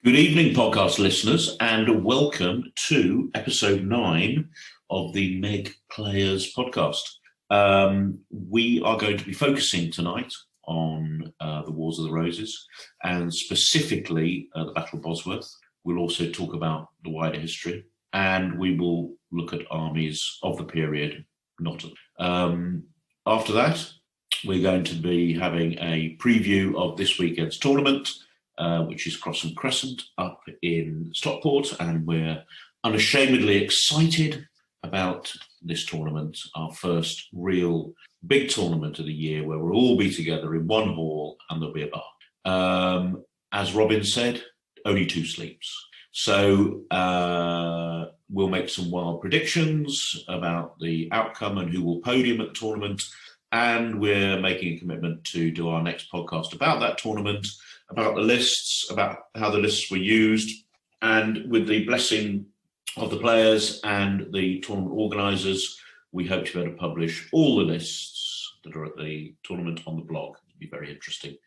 Good evening, podcast listeners, and welcome to episode 9 of the MeG Players podcast. We are going to be focusing tonight on the Wars of the Roses, and specifically the Battle of Bosworth. We'll also talk about the wider history, and we will look at armies of the period, after that, we're going to be having a preview of this weekend's tournament, which is Crescent up in Stockport, and we're unashamedly excited about this tournament, our first real big tournament of the year, where we'll all be together in one hall and there'll be a bar. As Robin said, only 2 sleeps. So we'll make some wild predictions about the outcome and who will podium at the tournament, and we're making a commitment to do our next podcast about that tournament, about the lists, about how the lists were used, and with the blessing of the players and the tournament organisers, we hope to be able to publish all the lists that are at the tournament on the blog. It'll be very interesting.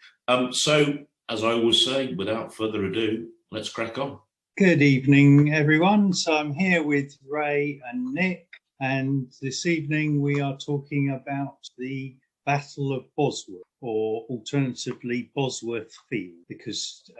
So, as I always say, without further ado, let's crack on. Good evening, everyone. So I'm here with Ray and Nick, and this evening we are talking about the Battle of Bosworth, or alternatively Bosworth Field, because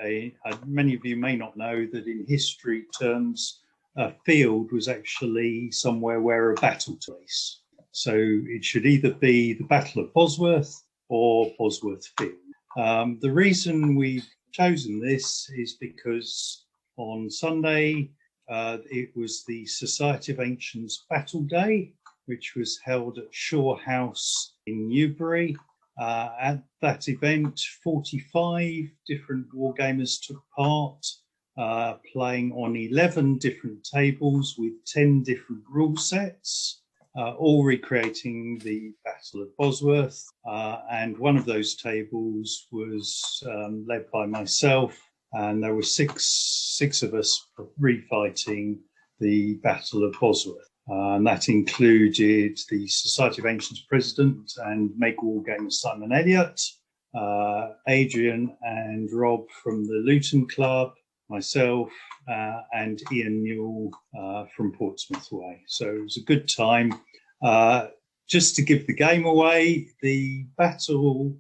many of you may not know that in history terms, a field was actually somewhere where a battle took place. So it should either be the Battle of Bosworth or Bosworth Field. The reason we've chosen this is because on Sunday, it was the Society of Ancients Battle Day, which was held at Shaw House in Newbury. At that event, 45 different wargamers took part, playing on 11 different tables with 10 different rule sets, all recreating the Battle of Bosworth. And one of those tables was led by myself, and there were six of us refighting the Battle of Bosworth. And that included the Society of Ancients President and MeG wargamer Simon Elliott, Adrian and Rob from the Luton Club, myself, and Ian Newell from Portsmouth Way. So it was a good time. Just to give the game away, the battle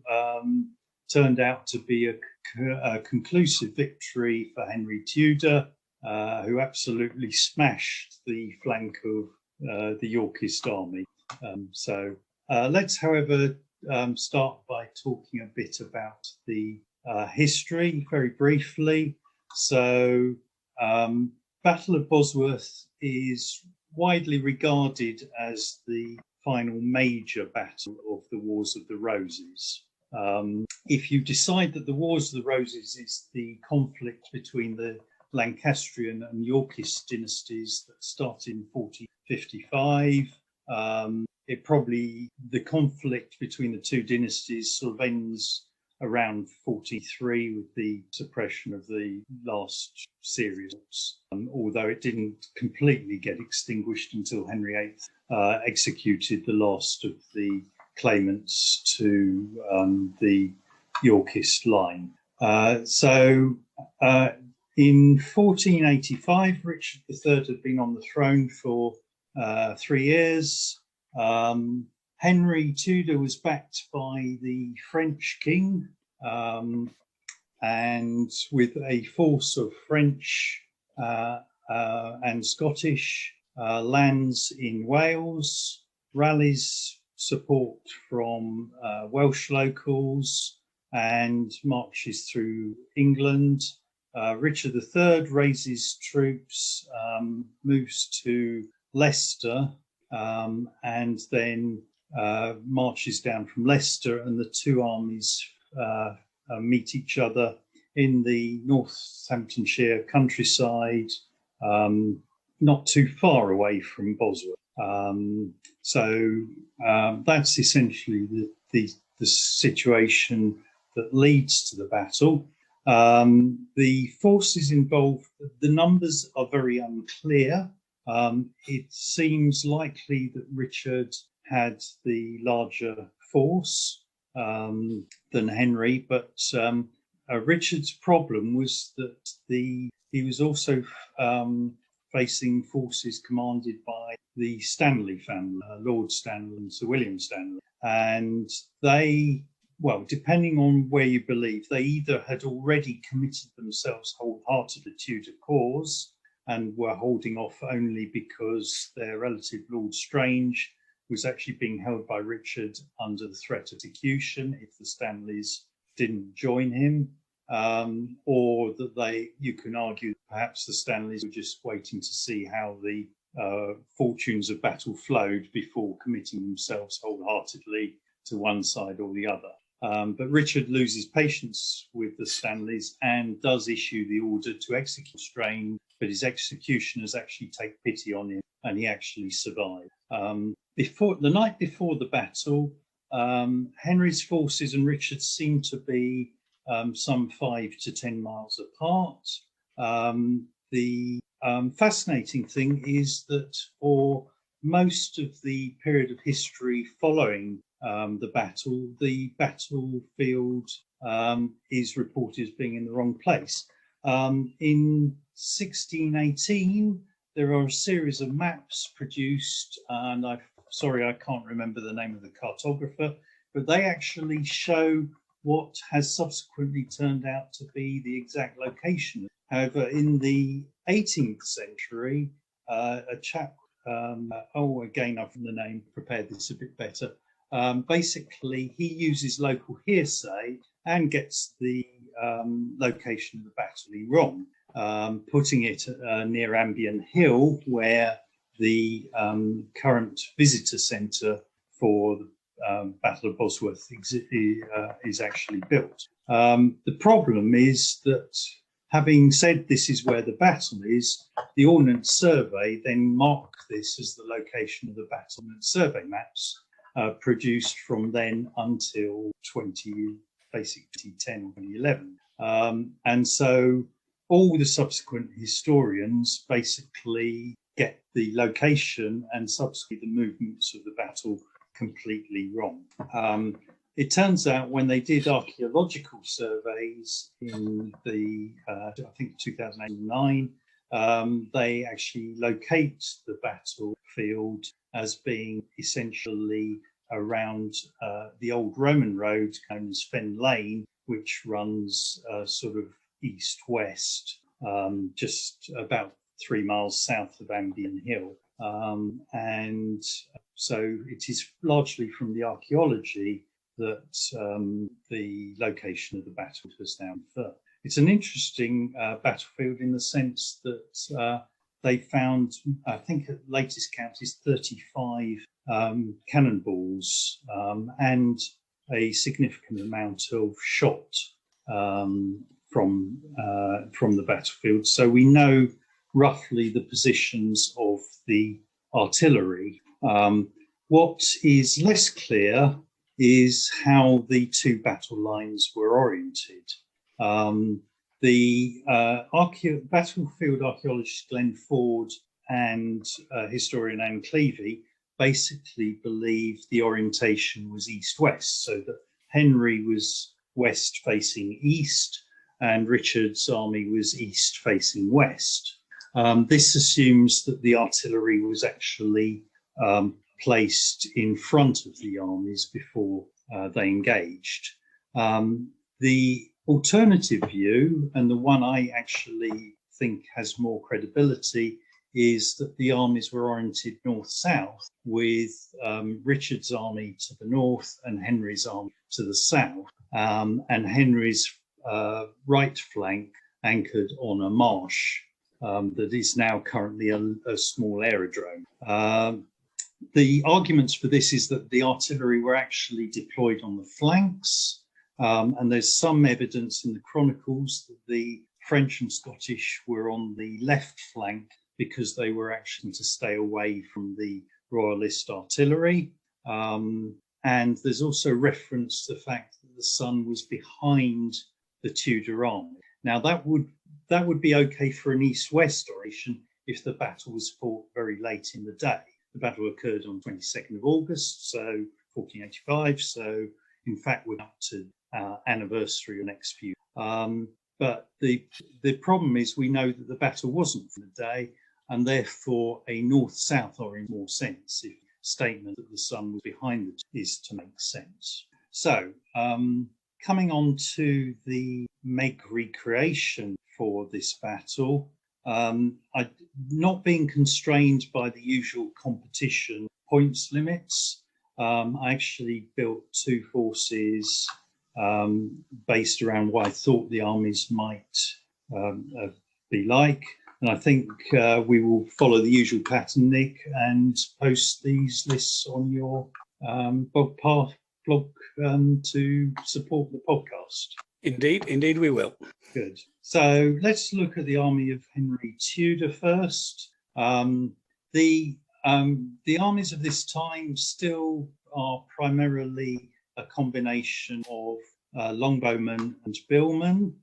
turned out to be a conclusive victory for Henry Tudor, who absolutely smashed the flank of the Yorkist army. So let's, however, start by talking a bit about the history very briefly. So Battle of Bosworth is widely regarded as the final major battle of the Wars of the Roses. If you decide that the Wars of the Roses is the conflict between the Lancastrian and Yorkist dynasties that started in 1455, the conflict between the two dynasties sort of ends around 43 with the suppression of the last series, although it didn't completely get extinguished until Henry VIII executed the last of the claimants to the Yorkist line. In 1485, Richard III had been on the throne for 3 years. Henry Tudor was backed by the French king, and with a force of French and Scottish, lands in Wales, rallies support from Welsh locals, and marches through England. Richard III raises troops, moves to Leicester, and then marches down from Leicester, and the two armies meet each other in the Northamptonshire countryside, not too far away from Bosworth. That's essentially the situation that leads to the battle. The forces involved, the numbers are very unclear. It seems likely that Richard had the larger force than Henry, but Richard's problem was that he was also facing forces commanded by the Stanley family, Lord Stanley and Sir William Stanley, and they, well, depending on where you believe, they either had already committed themselves wholeheartedly to the Tudor cause and were holding off only because their relative Lord Strange was actually being held by Richard under the threat of execution if the Stanleys didn't join him, or that you can argue perhaps the Stanleys were just waiting to see how the fortunes of battle flowed before committing themselves wholeheartedly to one side or the other. But Richard loses patience with the Stanleys and does issue the order to execute Strange, but his executioners actually take pity on him and he actually survived. The night before the battle, Henry's forces and Richard's seem to be some 5 to 10 miles apart. The fascinating thing is that for most of the period of history following the battlefield is reported as being in the wrong place. In 1618, there are a series of maps produced, and I can't remember the name of the cartographer, but they actually show what has subsequently turned out to be the exact location. However, in the 18th century, a chap, again, I've the name, prepared this a bit better. Basically, he uses local hearsay and gets the location of the battle wrong, putting it near Ambion Hill, where the current visitor centre for the Battle of Bosworth is actually built. The problem is that, having said this is where the battle is, the Ordnance Survey then marked this as the location of the battle. And survey maps produced from then until 2010, 2011. And so all the subsequent historians basically get the location and subsequently the movements of the battle completely wrong. It turns out when they did archaeological surveys in the, I think 2009, they actually locate the battlefield as being essentially around the old Roman road known as Fen Lane, which runs sort of east-west, just about 3 miles south of Ambion Hill. And so it is largely from the archaeology that the location of the battle was now inferred. It's an interesting battlefield in the sense that they found, I think at latest count is 35 cannonballs and a significant amount of shot from the battlefield. So we know roughly the positions of the artillery. What is less clear is how the two battle lines were oriented. The battlefield archaeologist Glenn Ford and historian Anne Cleavey basically believe the orientation was east-west, so that Henry was west facing east and Richard's army was east facing west. This assumes that the artillery was actually placed in front of the armies before they engaged. The alternative view, and the one I actually think has more credibility, is that the armies were oriented north-south, with Richard's army to the north and Henry's army to the south, and Henry's right flank anchored on a marsh that is now currently a small aerodrome. The arguments for this is that the artillery were actually deployed on the flanks, and there's some evidence in the chronicles that the French and Scottish were on the left flank because they were actually to stay away from the Royalist artillery. And there's also reference to the fact that the sun was behind the Tudor army. Now that would be okay for an east-west operation if the battle was fought very late in the day. The battle occurred on 22nd of August, so 1485. So in fact, we're up to our anniversary next few. But the problem is we know that the battle wasn't for the day, and therefore a north-south or in more sense if statement that the sun was behind it is to make sense. So coming on to the MeG recreation for this battle, I not being constrained by the usual competition points limits. I actually built two forces based around what I thought the armies might be like. And I think we will follow the usual pattern, Nick, and post these lists on your blog to support the podcast. Indeed we will. Good. So let's look at the army of Henry Tudor first. The armies of this time still are primarily a combination of longbowmen and billmen.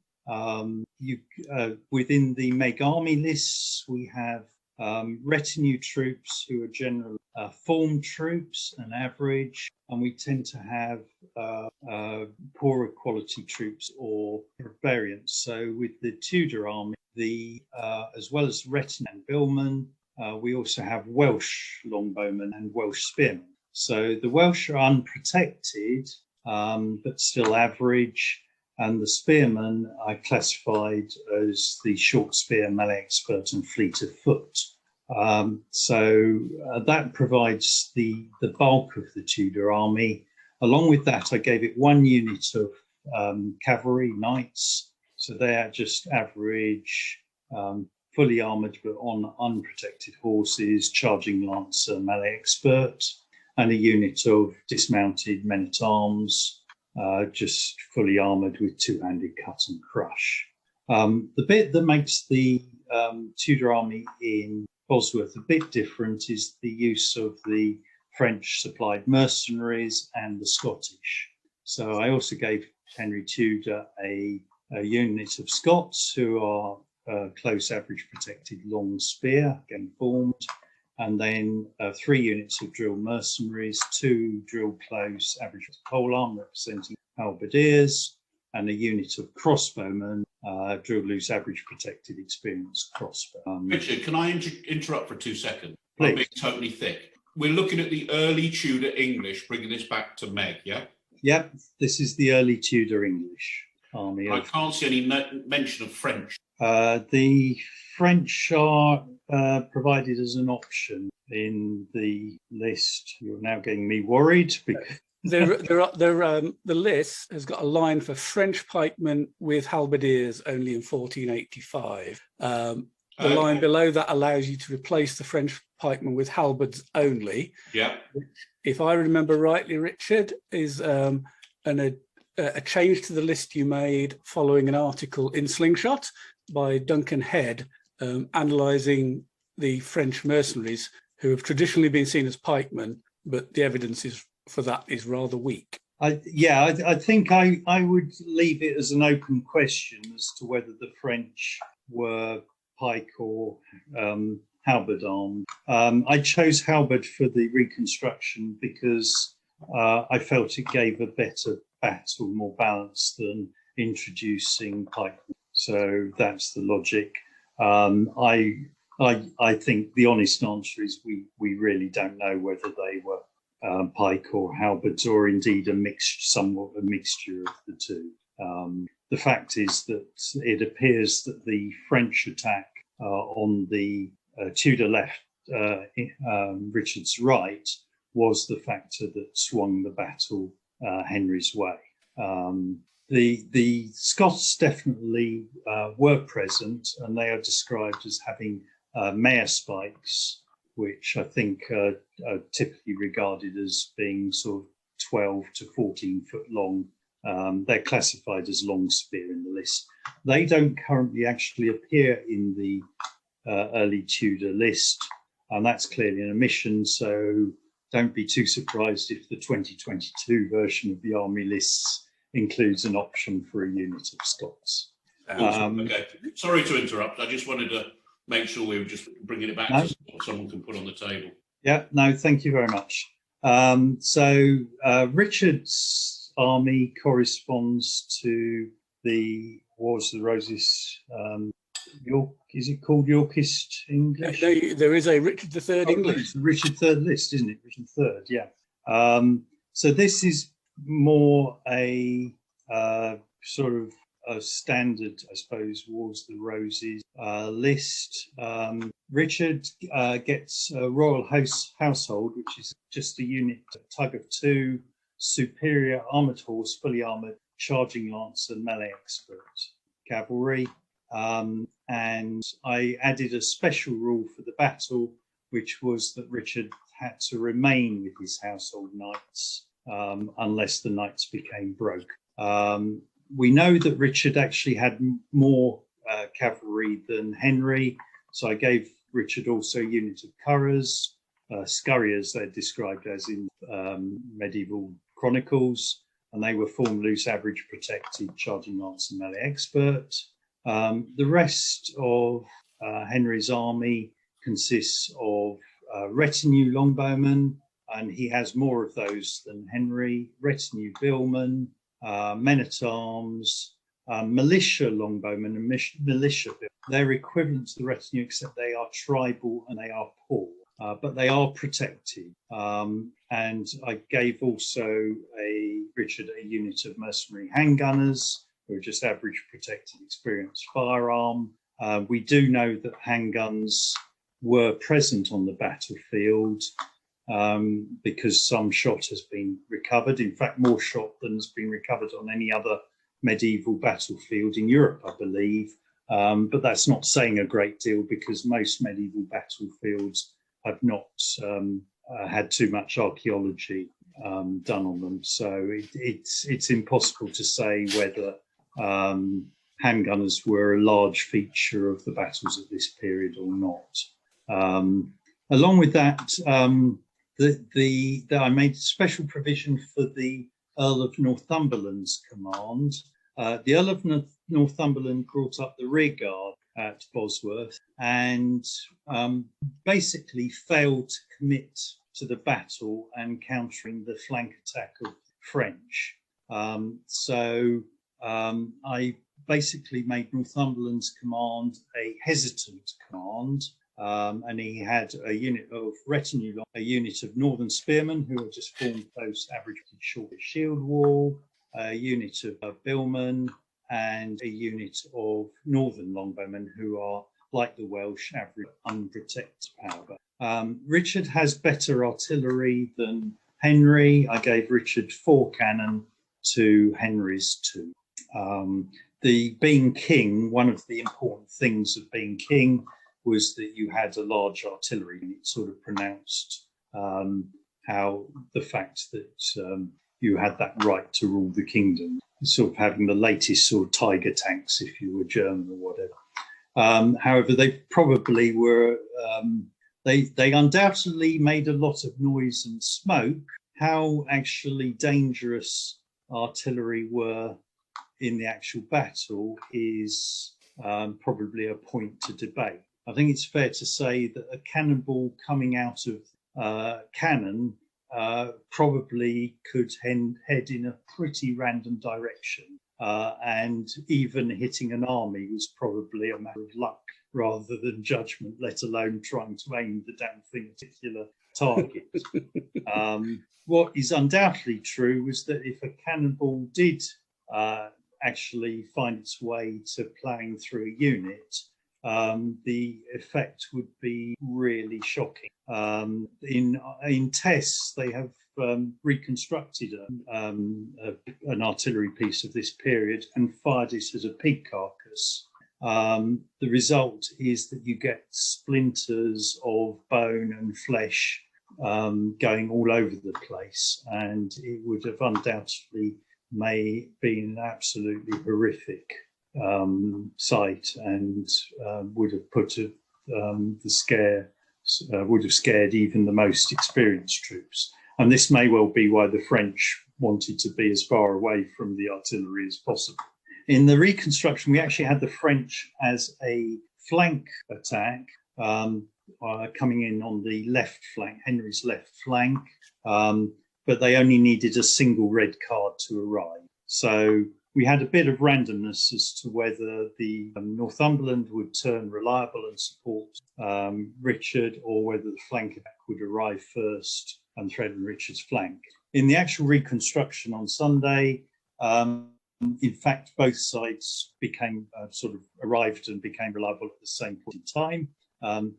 Within the MeG army lists, we have retinue troops who are generally formed troops, an average, and we tend to have poorer quality troops or variants. So with the Tudor army, as well as retinue and billmen, we also have Welsh longbowmen and Welsh spearmen. So the Welsh are unprotected, but still average. And the spearmen are classified as the short spear, melee expert, and fleet of foot. So that provides the bulk of the Tudor army. Along with that, I gave it one unit of cavalry, knights. So they are just average, fully armoured, but on unprotected horses, charging lancer, melee expert, and a unit of dismounted men-at-arms, just fully armoured with two-handed cut and crush. The bit that makes the Tudor army in Bosworth a bit different is the use of the French supplied mercenaries and the Scottish. So I also gave Henry Tudor a unit of Scots who are close, average, protected, long spear, again formed, and then 3 units of drilled mercenaries, 2 drilled close, average polearm representing halberdiers, and a unit of crossbowmen, drilled loose, average, protected, experienced crossbow. Richard, can I interrupt for 2 seconds? Please. I'm being totally thick. We're looking at the early Tudor English, bringing this back to MeG, yeah? Yep, this is the early Tudor English army. I can't see any mention of French. The French are provided as an option in the list. You're now getting me worried. Because the list has got a line for French pikemen with halberdiers only in 1485. The line below that allows you to replace the French pikemen with halberds only. Yeah. Which, if I remember rightly, Richard, is a change to the list you made following an article in Slingshot by Duncan Head, analysing the French mercenaries who have traditionally been seen as pikemen, but the evidence for that is rather weak. I think I would leave it as an open question as to whether the French were pike or halberd armed. I chose halberd for the reconstruction because I felt it gave a better battle, more balance than introducing pike. So that's the logic. I think the honest answer is we really don't know whether they were pike or halberds, or indeed somewhat a mixture of the two. The fact is that it appears that the French attack on the Tudor left, Richard's right, was the factor that swung the battle Henry's way. The Scots definitely were present, and they are described as having mare spikes, which I think are typically regarded as being sort of 12 to 14 foot long. They're classified as long spear in the list. They don't currently actually appear in the early Tudor list, and that's clearly an omission, so don't be too surprised if the 2022 version of the army lists includes an option for a unit of Scots. Okay, sorry to interrupt. I just wanted to make sure we were just bringing it back to what someone can put on the table. Yeah, no, thank you very much. So Richard's army corresponds to the Wars of the Roses. York, is it called Yorkist English? No, there is a Richard III English. It's the Richard III list, isn't it? Richard III, yeah. So this is more a sort of a standard, I suppose, Wars of the Roses list. Richard gets a royal household, which is just a unit type of 2 superior armoured horse, fully armoured, charging lance and melee expert cavalry. And I added a special rule for the battle, which was that Richard had to remain with his household knights unless the knights became broke. We know that Richard actually had more cavalry than Henry, so I gave Richard also a unit of curras, scurriers they're described as in medieval chronicles, and they were form loose, average, protected, charging lance and melee expert. The rest of Henry's army consists of retinue longbowmen, and he has more of those than Henry, retinue billmen, men-at-arms, militia longbowmen and militia billmen. They're equivalent to the retinue, except they are tribal and they are poor, but they are protected. And I gave also Richard a unit of mercenary handgunners, who are just average protected, experienced firearm. We do know that handguns were present on the battlefield because some shot has been recovered. In fact, more shot than has been recovered on any other medieval battlefield in Europe, I believe. But that's not saying a great deal because most medieval battlefields have not had too much archaeology done on them. So it's impossible to say whether handgunners were a large feature of the battles of this period or not. Along with that, I made special provision for the Earl of Northumberland's command. The Earl of Northumberland brought up the rear guard at Bosworth and basically failed to commit to the battle and countering the flank attack of French. I basically made Northumberland's command a hesitant command, and he had a unit of retinue, a unit of northern spearmen who are just formed close, average, short shield wall, a unit of billmen, and a unit of northern longbowmen who are like the Welsh, average, unprotected power. Richard has better artillery than Henry. I gave Richard 4 cannon to Henry's 2. Being king, one of the important things of being king was that you had a large artillery. It sort of pronounced how the fact that you had that right to rule the kingdom, sort of having the latest sort of Tiger tanks if you were German or whatever. However, they probably were, they undoubtedly made a lot of noise and smoke. How actually dangerous artillery were in the actual battle is probably a point to debate. I think it's fair to say that a cannonball coming out of cannon probably could head in a pretty random direction, and even hitting an army was probably a matter of luck rather than judgment, let alone trying to aim the damn thing at a particular target. What is undoubtedly true was that if a cannonball did actually find its way to ploughing through a unit, the effect would be really shocking. In tests, they have reconstructed an artillery piece of this period and fired it as a pig carcass. The result is that you get splinters of bone and flesh going all over the place, and it would have undoubtedly been an absolutely horrific sight, and would have put would have scared even the most experienced troops. And this may well be why the French wanted to be as far away from the artillery as possible. In the reconstruction, we actually had the French as a flank attack, coming in on the left flank, Henry's left flank, but they only needed a single red card to arrive. So we had a bit of randomness as to whether the Northumberland would turn reliable and support Richard, or whether the flank attack would arrive first and threaten Richard's flank. In the actual reconstruction on Sunday, in fact, both sides became arrived and became reliable at the same point in time.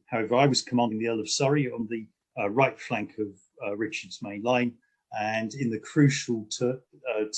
However, I was commanding the Earl of Surrey on the right flank of Richard's main line, and in the crucial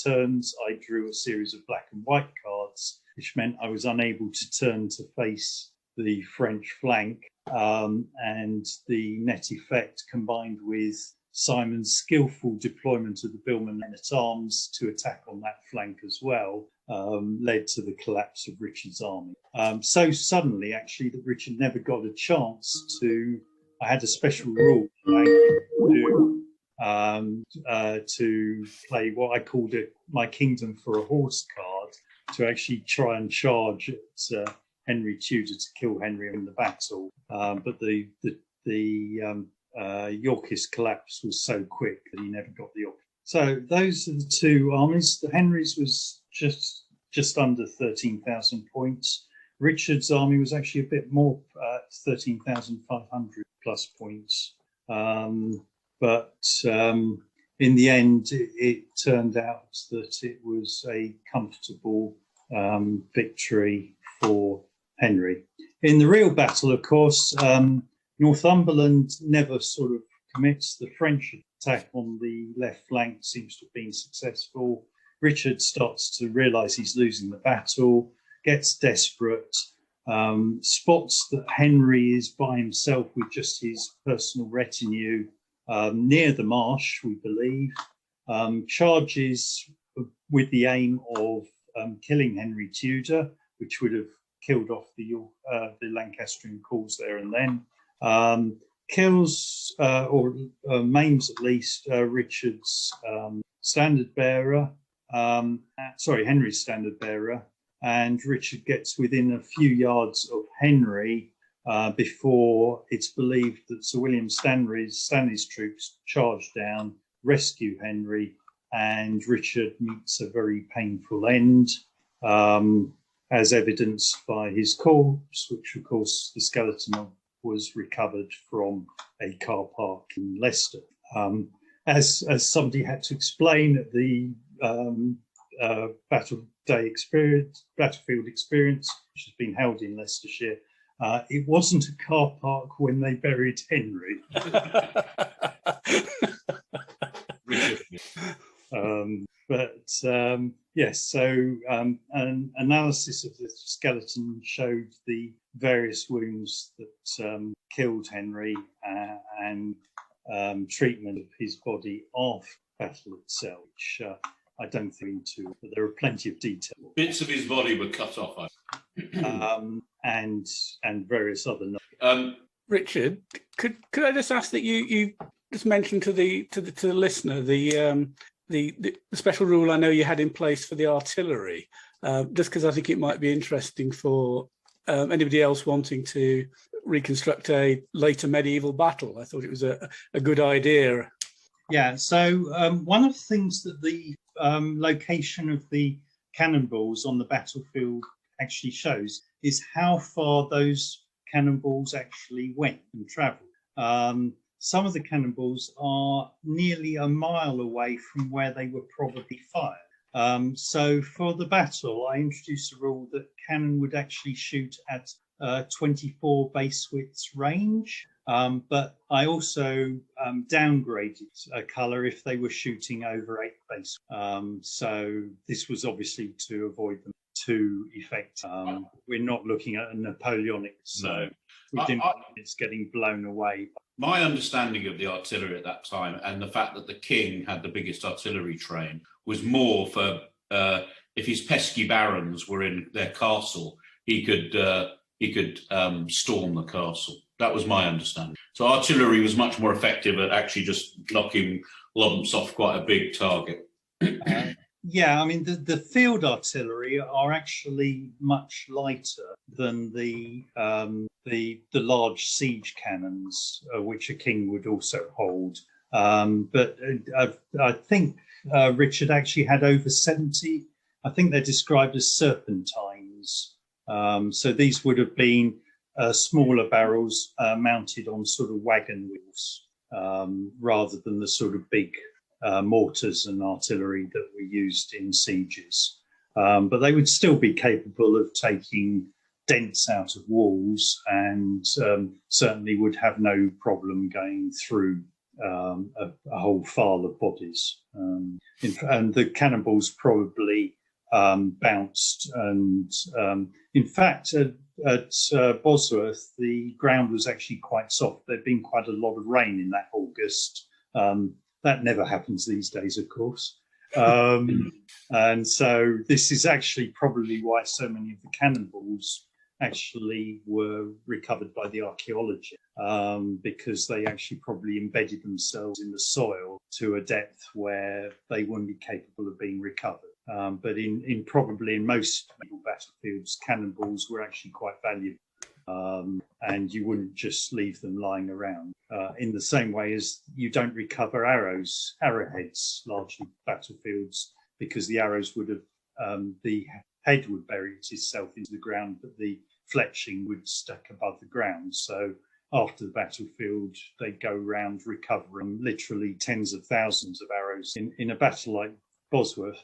turns, I drew a series of black and white cards, which meant I was unable to turn to face the French flank, and the net effect, combined with Simon's skillful deployment of the Billman men-at-arms to attack on that flank as well, led to the collapse of Richard's army. So suddenly, actually, that Richard never got a chance to. I had a special rule to play what I called it my kingdom for a horse card, to actually try and charge at Henry Tudor to kill Henry in the battle. But the Yorkist collapse was so quick that he never got the option. So those are the two armies. The Henry's was just under 13,000 points. Richard's army was actually a bit more, 13,500 plus points. But in the end, it turned out that it was a comfortable victory for Henry. In the real battle, of course, Northumberland never sort of commits. The French attack on the left flank seems to have been successful. Richard starts to realise he's losing the battle, gets desperate, spots that Henry is by himself with just his personal retinue near the marsh, we believe, charges with the aim of killing Henry Tudor, which would have killed off the Lancastrian cause there and then. Kills or maims at least Richard's standard bearer, Henry's standard bearer, and Richard gets within a few yards of Henry before it's believed that Sir William Stanley's troops charge down, rescue Henry, and Richard meets a very painful end, as evidenced by his corpse, which of course the skeleton of was recovered from a car park in Leicester. As somebody had to explain at the battlefield experience, which has been held in Leicestershire, it wasn't a car park when they buried Henry. Yes, so an analysis of the skeleton showed the various wounds that killed Henry and treatment of his body after battle itself, which I don't think into, but there are plenty of detail. Bits of his body were cut off, and various other. Richard, could I just ask that you just mention to the listener the special rule I know you had in place for the artillery, just because I think it might be interesting for anybody else wanting to reconstruct a later medieval battle. I thought it was a good idea. Yeah, so one of the things that the location of the cannonballs on the battlefield actually shows is how far those cannonballs actually went and travelled. Some of the cannonballs are nearly a mile away from where they were probably fired. So for the battle, I introduced a rule that cannon would actually shoot at 24 base widths range, but I also downgraded a colour if they were shooting over 8 base. So this was obviously to avoid them too effective. We're not looking at a Napoleonic, so we didn't want it's getting blown away. My understanding of the artillery at that time, and the fact that the king had the biggest artillery train, was more for if his pesky barons were in their castle, he could storm the castle. That was my understanding. So artillery was much more effective at actually just knocking lumps off quite a big target. Yeah, I mean the field artillery are actually much lighter than the large siege cannons, which a king would also hold. But I think Richard actually had over 70 I think they're described as serpentines. So these would have been smaller barrels mounted on sort of wagon wheels, rather than the sort of big mortars and artillery that were used in sieges. But they would still be capable of taking dents out of walls, and certainly would have no problem going through a whole file of bodies. And the cannonballs probably bounced. And in fact, at Bosworth, the ground was actually quite soft. There'd been quite a lot of rain in that August. That never happens these days, of course. And so this is actually probably why so many of the cannonballs actually were recovered by the archaeology, because they actually probably embedded themselves in the soil to a depth where they wouldn't be capable of being recovered. But in probably in most battlefields, cannonballs were actually quite valuable, and you wouldn't just leave them lying around. In the same way as you don't recover arrowheads, largely battlefields, because the arrows would have, the head would bury itself into the ground, but the fletching would stack above the ground. So after the battlefield, they go around recovering literally tens of thousands of arrows in a battle like Bosworth.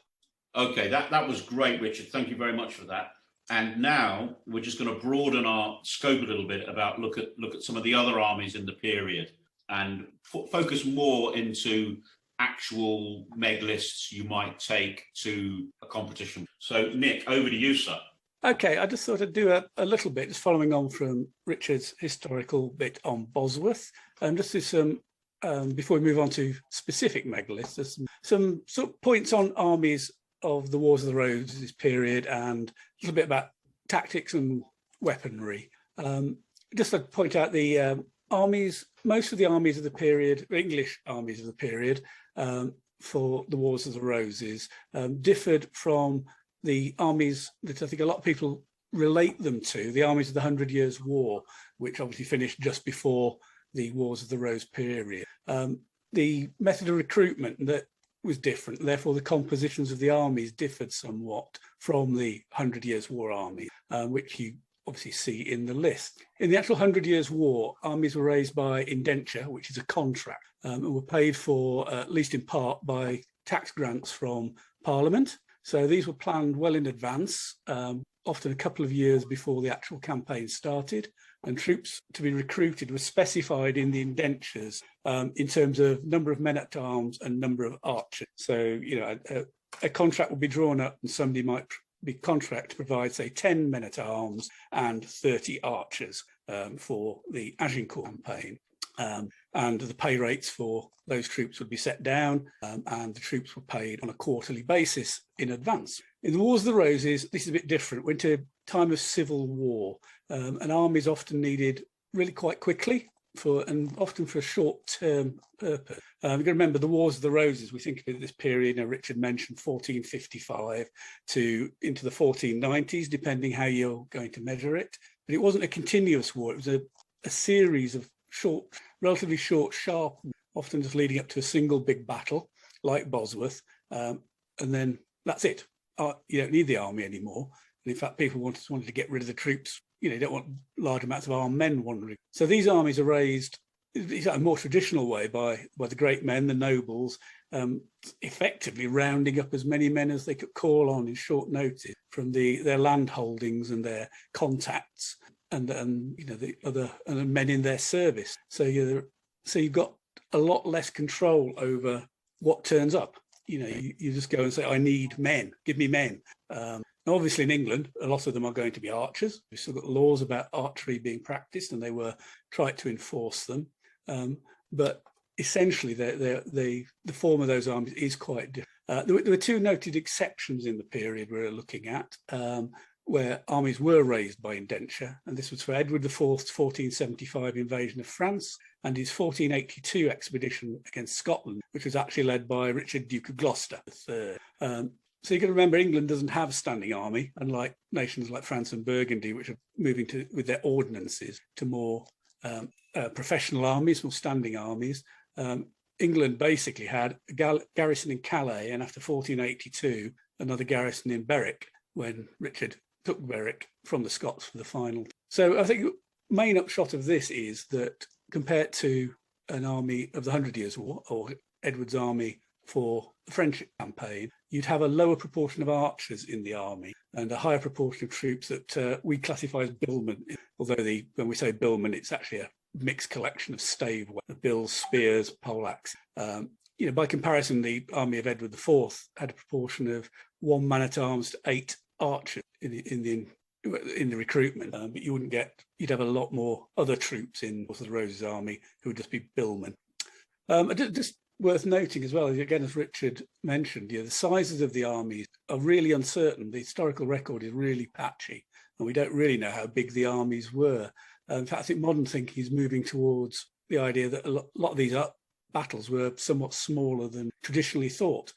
Okay, that was great, Richard. Thank you very much for that. And now we're just going to broaden our scope a little bit about look at some of the other armies in the period, and focus more into actual MeG lists you might take to a competition. So, Nick, over to you, sir. Okay, I just thought I'd do a little bit, just following on from Richard's historical bit on Bosworth, and just do some, before we move on to specific MeG lists, there's some sort of points on armies of the Wars of the Roses period, and a little bit about tactics and weaponry. Just to point out the armies, most of the armies of the period, English armies of the period, for the Wars of the Roses, differed from the armies that I think a lot of people relate them to, the armies of the 100 Years' War, which obviously finished just before the Wars of the Rose period. The method of recruitment that was different, therefore the compositions of the armies differed somewhat from the 100 Years' War army, which you obviously see in the list. In the actual 100 Years' War, armies were raised by indenture, which is a contract, and were paid for, at least in part, by tax grants from Parliament. So these were planned well in advance, often a couple of years before the actual campaign started, and troops to be recruited were specified in the indentures in terms of number of men-at-arms and number of archers. So, you know, a contract would be drawn up and somebody might be contract to provide, say, 10 men-at-arms and 30 archers for the Agincourt campaign. And the pay rates for those troops would be set down, and the troops were paid on a quarterly basis in advance. In the Wars of the Roses, this is a bit different. We're into a time of civil war, and armies often needed really quite quickly and often for a short-term purpose. You've got to remember the Wars of the Roses. We think of this period, Richard mentioned 1455 into the 1490s, depending how you're going to measure it. But it wasn't a continuous war. It was a series of short, relatively short, sharp, often just leading up to a single big battle like Bosworth, and then that's it. You don't need the army anymore. And in fact, people wanted to get rid of the troops. You know, you don't want large amounts of armed men wandering. So these armies are raised in a more traditional way by the great men, the nobles, effectively rounding up as many men as they could call on in short notice from their land holdings and their contacts, and you know, the other men in their service. So you've got a lot less control over what turns up. You know, you just go and say, I need men, give me men. Now, obviously in England, a lot of them are going to be archers. We've still got laws about archery being practiced, and they were tried to enforce them. But essentially, the form of those armies is quite different. There were two noted exceptions in the period we're looking at, where armies were raised by indenture, and this was for Edward IV's 1475 invasion of France and his 1482 expedition against Scotland, which was actually led by Richard, Duke of Gloucester III. So you can remember England doesn't have a standing army, unlike nations like France and Burgundy, which are moving with their ordinances to more professional armies, more standing armies. England basically had a garrison in Calais, and after 1482, another garrison in Berwick when Richard took Berwick from the Scots for the final. So I think main upshot of this is that compared to an army of the 100 Years' War or Edward's army for the French campaign, you'd have a lower proportion of archers in the army and a higher proportion of troops that we classify as billmen, although when we say billmen, it's actually a mixed collection of stave, bills, spears, poleaxe. By comparison, the army of Edward IV had a proportion of 1 man-at-arms to 8 archers in the recruitment, but you'd have a lot more other troops in the Rose's army who would just be billmen. Just worth noting as well, again, as Richard mentioned, the sizes of the armies are really uncertain. The historical record is really patchy, and we don't really know how big the armies were. In fact, I think modern thinking is moving towards the idea that a lot of these battles were somewhat smaller than traditionally thought.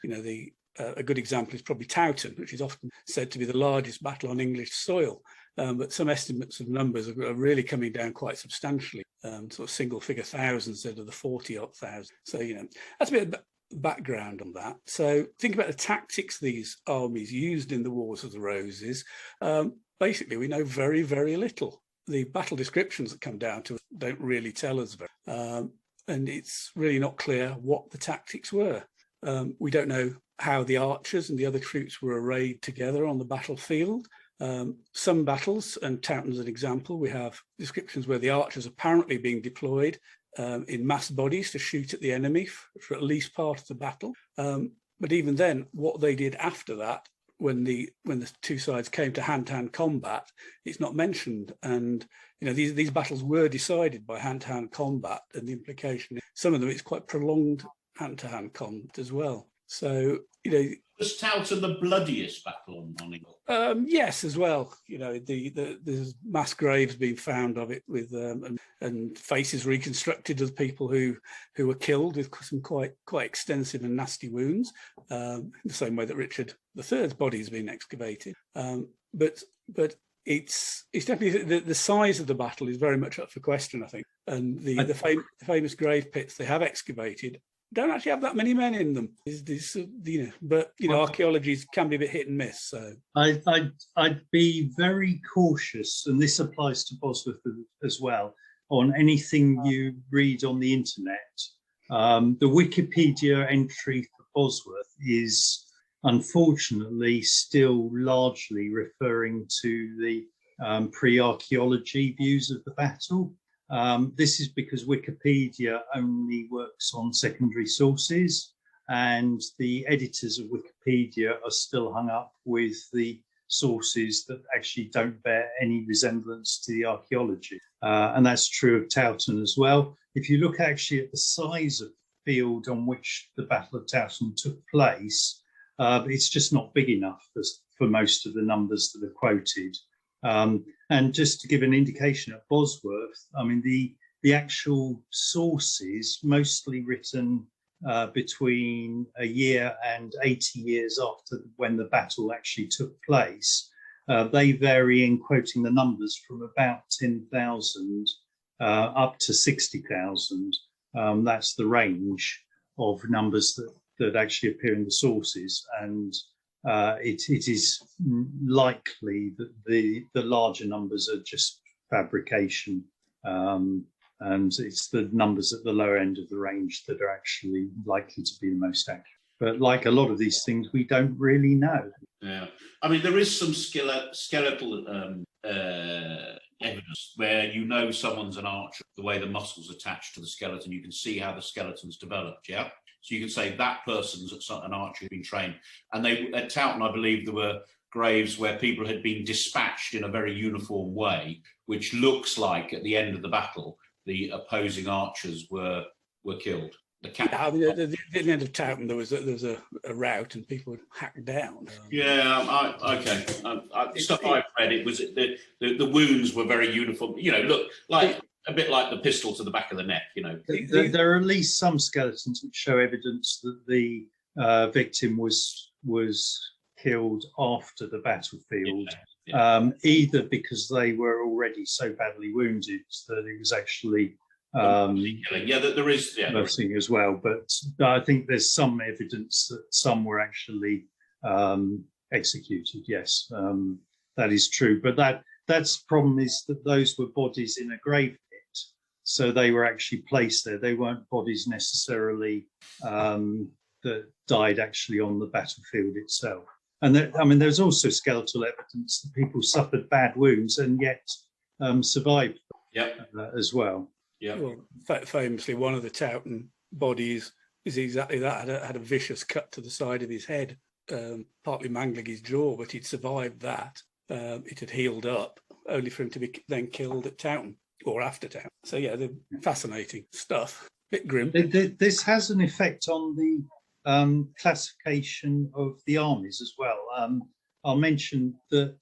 A good example is probably Towton, which is often said to be the largest battle on English soil. But some estimates of numbers are really coming down quite substantially, sort of single-figure thousands instead of the 40-odd thousand. So, that's a bit of background on that. So think about the tactics these armies used in the Wars of the Roses. Basically, we know very, very little. The battle descriptions that come down to us don't really tell us very, and it's really not clear what the tactics were. We don't know how the archers and the other troops were arrayed together on the battlefield. Some battles, and Towton's an example, we have descriptions where the archers apparently being deployed in mass bodies to shoot at the enemy for at least part of the battle. But even then, what they did after that, when the two sides came to hand-to-hand combat, it's not mentioned. And these battles were decided by hand-to-hand combat, and the implication is some of them it's quite prolonged hand-to-hand combat as well. So was Towton the bloodiest battle on England? Yes, as well. There's mass graves being found of it with and faces reconstructed of people who were killed with some quite extensive and nasty wounds. In the same way that Richard III's body has been excavated. But it's definitely the size of the battle is very much up for question, I think. And the famous grave pits they have excavated don't actually have that many men in them. But archaeology can be a bit hit and miss. So I'd be very cautious, and this applies to Bosworth as well, on anything you read on the internet. The Wikipedia entry for Bosworth is unfortunately still largely referring to the pre-archaeology views of the battle. This is because Wikipedia only works on secondary sources, and the editors of Wikipedia are still hung up with the sources that actually don't bear any resemblance to the archaeology. And that's true of Towton as well. If you look actually at the size of the field on which the Battle of Towton took place, it's just not big enough for most of the numbers that are quoted. And just to give an indication at Bosworth, I mean, the actual sources, mostly written between a year and 80 years after when the battle actually took place, they vary in quoting the numbers from about 10,000 up to 60,000. That's the range of numbers that actually appear in the sources. And it is likely that the larger numbers are just fabrication, and it's the numbers at the lower end of the range that are actually likely to be the most accurate. But like a lot of these things, we don't really know. Yeah, I mean, there is some skeletal evidence where someone's an archer, the way the muscles attached to the skeleton, you can see how the skeleton's developed, yeah? So you can say that person's an archer who's been trained. And at Towton, I believe there were graves where people had been dispatched in a very uniform way, which looks like at the end of the battle, the opposing archers were killed. At the end of Towton, there was a rout and people were hacked down. Yeah, okay. Stuff I've read, it was the wounds were very uniform. Look like a bit like the pistol to the back of the neck. There are at least some skeletons which show evidence that the victim was killed after the battlefield, either because they were already so badly wounded that it was actually. There is nursing as well, but I think there's some evidence that some were actually executed. Yes, that is true. But that's the problem, is that those were bodies in a grave pit, so they were actually placed there. They weren't bodies necessarily that died actually on the battlefield itself. And there's also skeletal evidence that people suffered bad wounds and yet survived. Yep. As well. Yeah. Well, famously, one of the Towton bodies is exactly that. Had a vicious cut to the side of his head, partly mangling his jaw, but he'd survived that. It had healed up, only for him to be then killed at Towton or after Towton. So yeah, they're fascinating stuff. Bit grim. This has an effect on the classification of the armies as well. I'll mention that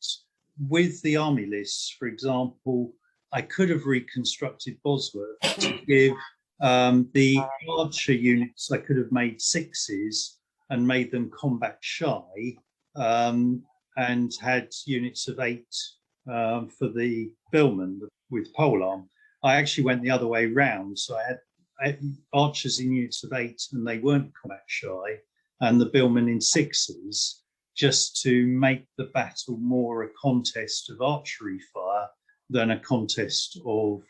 with the army lists, for example, I could have reconstructed Bosworth to give the archer units, I could have made 6s and made them combat shy, and had units of 8 for the billmen with polearm. I actually went the other way round. So I had archers in units of 8 and they weren't combat shy, and the billmen in 6s, just to make the battle more a contest of archery fire than a contest of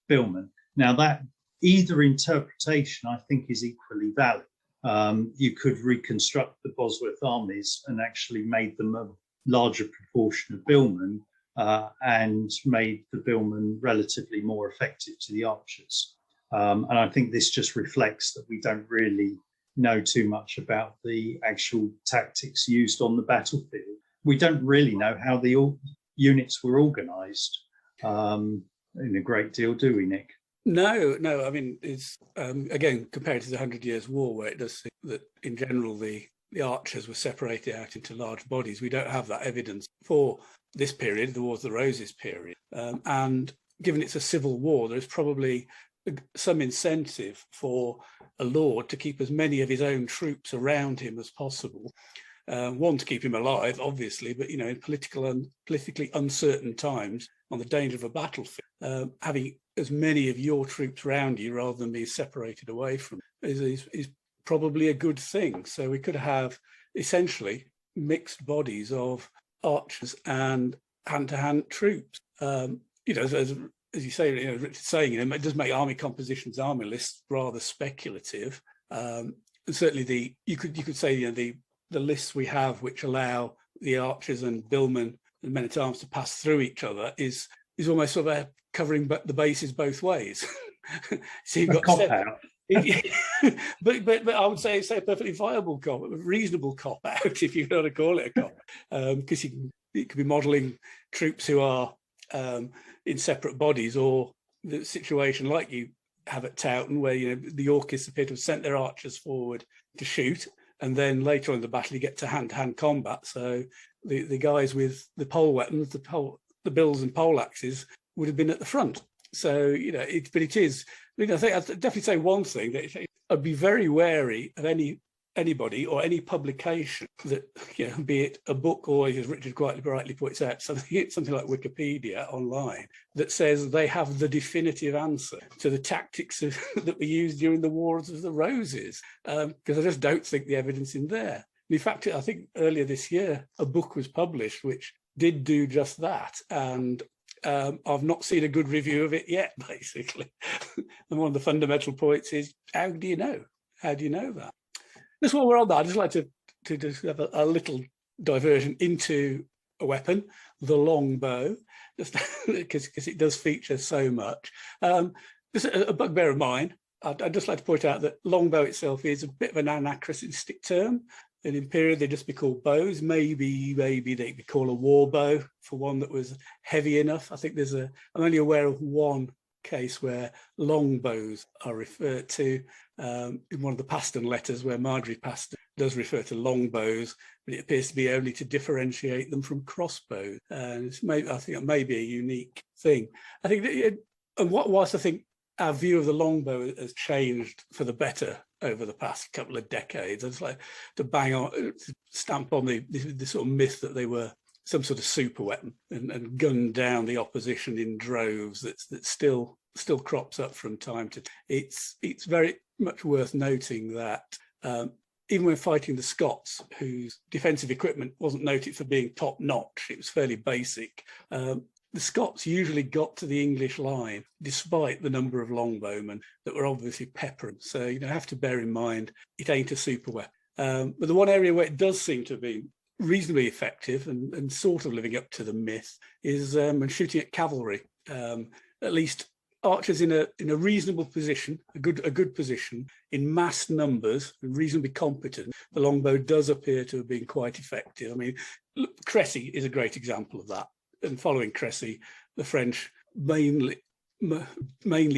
billmen. Now, that either interpretation I think is equally valid. You could reconstruct the Bosworth armies and actually made them a larger proportion of billmen, and made the billmen relatively more effective to the archers. And I think this just reflects that we don't really know too much about the actual tactics used on the battlefield. We don't really know how the units were organised in a great deal, do we, Nick? No. I mean, it's again, compared to the 100 Years' War, where it does seem that in general the archers were separated out into large bodies. We don't have that evidence for this period, the Wars of the Roses period. And given it's a civil war, there's probably some incentive for a lord to keep as many of his own troops around him as possible. One, to keep him alive, obviously, but in politically uncertain times, on the danger of a battlefield, having as many of your troops around you rather than be separated away from is probably a good thing. So we could have essentially mixed bodies of archers and hand-to-hand troops. As you say, Richard's saying, it does make army compositions, army lists rather speculative. And certainly you could say the lists we have, which allow the archers and billmen and men-at-arms to pass through each other, is almost sort of covering the bases both ways. So you've got cop-out. but I would say it's a perfectly viable reasonable cop-out, if you want to call it a cop, because you could be modelling troops who are in separate bodies, or the situation like you have at Towton, where the Yorkists appear to have sent their archers forward to shoot, and then later on in the battle you get to hand-to-hand combat. So the guys with the pole weapons, the bills and pole axes, would have been at the front. So but it is. I think I'd definitely say one thing, that I'd be very wary of anybody or any publication that, be it a book or, as Richard quite rightly points out, something like Wikipedia online, that says they have the definitive answer to the tactics that were used during the Wars of the Roses, because I just don't think the evidence in there. In fact, I think earlier this year, a book was published which did do just that, and I've not seen a good review of it yet, basically. And one of the fundamental points is, how do you know? How do you know that? Just while we're on that, I'd just like to just have a little diversion into a weapon, the longbow, just because it does feature so much. Just a bugbear of mine, I'd just like to point out that longbow itself is a bit of an anachronistic term. And in period, they'd just be called bows. Maybe they'd be called a war bow for one that was heavy enough. I think I'm only aware of one case where longbows are referred to in one of the Paston letters, where Marjorie Paston does refer to longbows, but it appears to be only to differentiate them from crossbows. And I think it may be a unique thing. I think, whilst I think our view of the longbow has changed for the better over the past couple of decades, I'd just like to stamp on the sort of myth that they were some sort of super weapon and gunned down the opposition in droves that still crops up from time to time. It's very much worth noting that even when fighting the Scots, whose defensive equipment wasn't noted for being top notch, it was fairly basic. The Scots usually got to the English line despite the number of longbowmen that were obviously peppering. So you have to bear in mind it ain't a super weapon. But the one area where it does seem to be reasonably effective and sort of living up to the myth is when shooting at cavalry. At least archers in a reasonable position, a good position, in mass numbers, reasonably competent, the longbow does appear to have been quite effective. I mean, Cressy is a great example of that. And following Cressy, the French mainly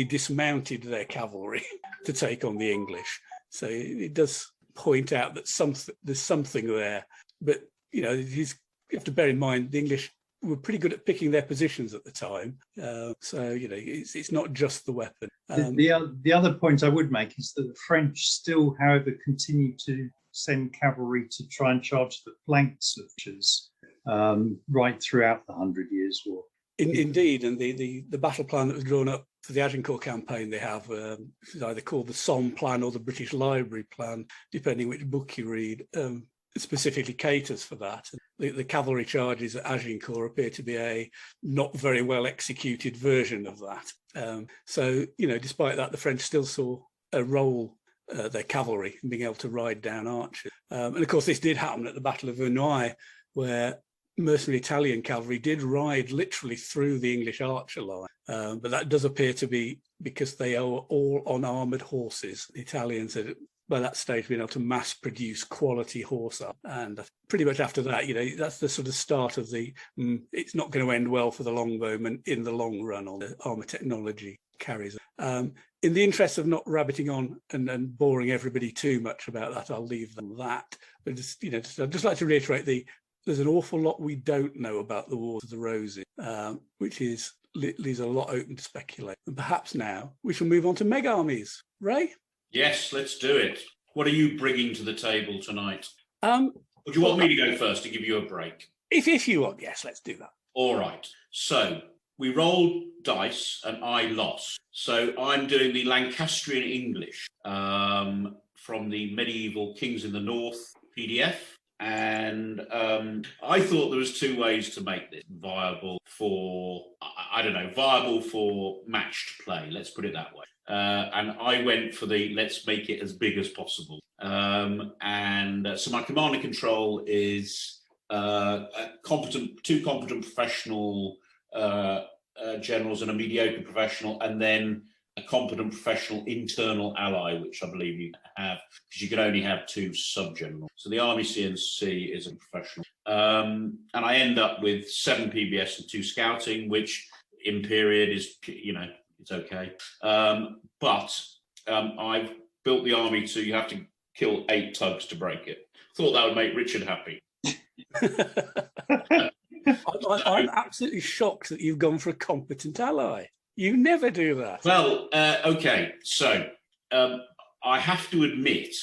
dismounted their cavalry to take on the English. So it does point out that there's something there. But, you have to bear in mind the English were pretty good at picking their positions at the time. So, it's not just the weapon. The other point I would make is that the French still, however, continue to send cavalry to try and charge the flanks of right throughout the 100 Years' War. Indeed, and the battle plan that was drawn up for the Agincourt campaign, they have it's either called the Somme plan or the British Library plan, depending which book you read. Specifically caters for that. The cavalry charges at Agincourt appear to be a not very well executed version of that. So, despite that, the French still saw a role their cavalry in being able to ride down archers. And of course, this did happen at the Battle of Verneuil, where mercenary Italian cavalry did ride literally through the English archer line. But that does appear to be because they are all on armoured horses. The Italians had, by that stage, been able to mass produce quality horse up. And pretty much after that, that's the sort of start of it's not going to end well for the longbowmen in the long run, or the armour technology carries. In the interest of not rabbiting on and boring everybody too much about that, I'll leave them that. But I'd just like to reiterate there's an awful lot we don't know about the Wars of the Roses, which leaves a lot open to speculate. And perhaps now we shall move on to MeG armies. Ray? Yes, let's do it. What are you bringing to the table tonight? Or do you want me to go first to give you a break? If you want, yes, let's do that. All right. So we rolled dice and I lost. So I'm doing the Lancastrian English from the Medieval Kings in the North PDF. And I thought there was two ways to make this viable for matched play. Let's put it that way. And I went for let's make it as big as possible. So my command and control is two competent professional generals and a mediocre professional, and then a competent professional internal ally, which I believe you have, because you can only have two sub-generals. So the Army CNC is a professional. And I end up with 7 PBS and 2 scouting, which in period is, it's okay. But I've built the army to, you have to kill 8 tugs to break it. Thought that would make Richard happy. I'm absolutely shocked that you've gone for a competent ally. You never do that. Well, okay. So I have to admit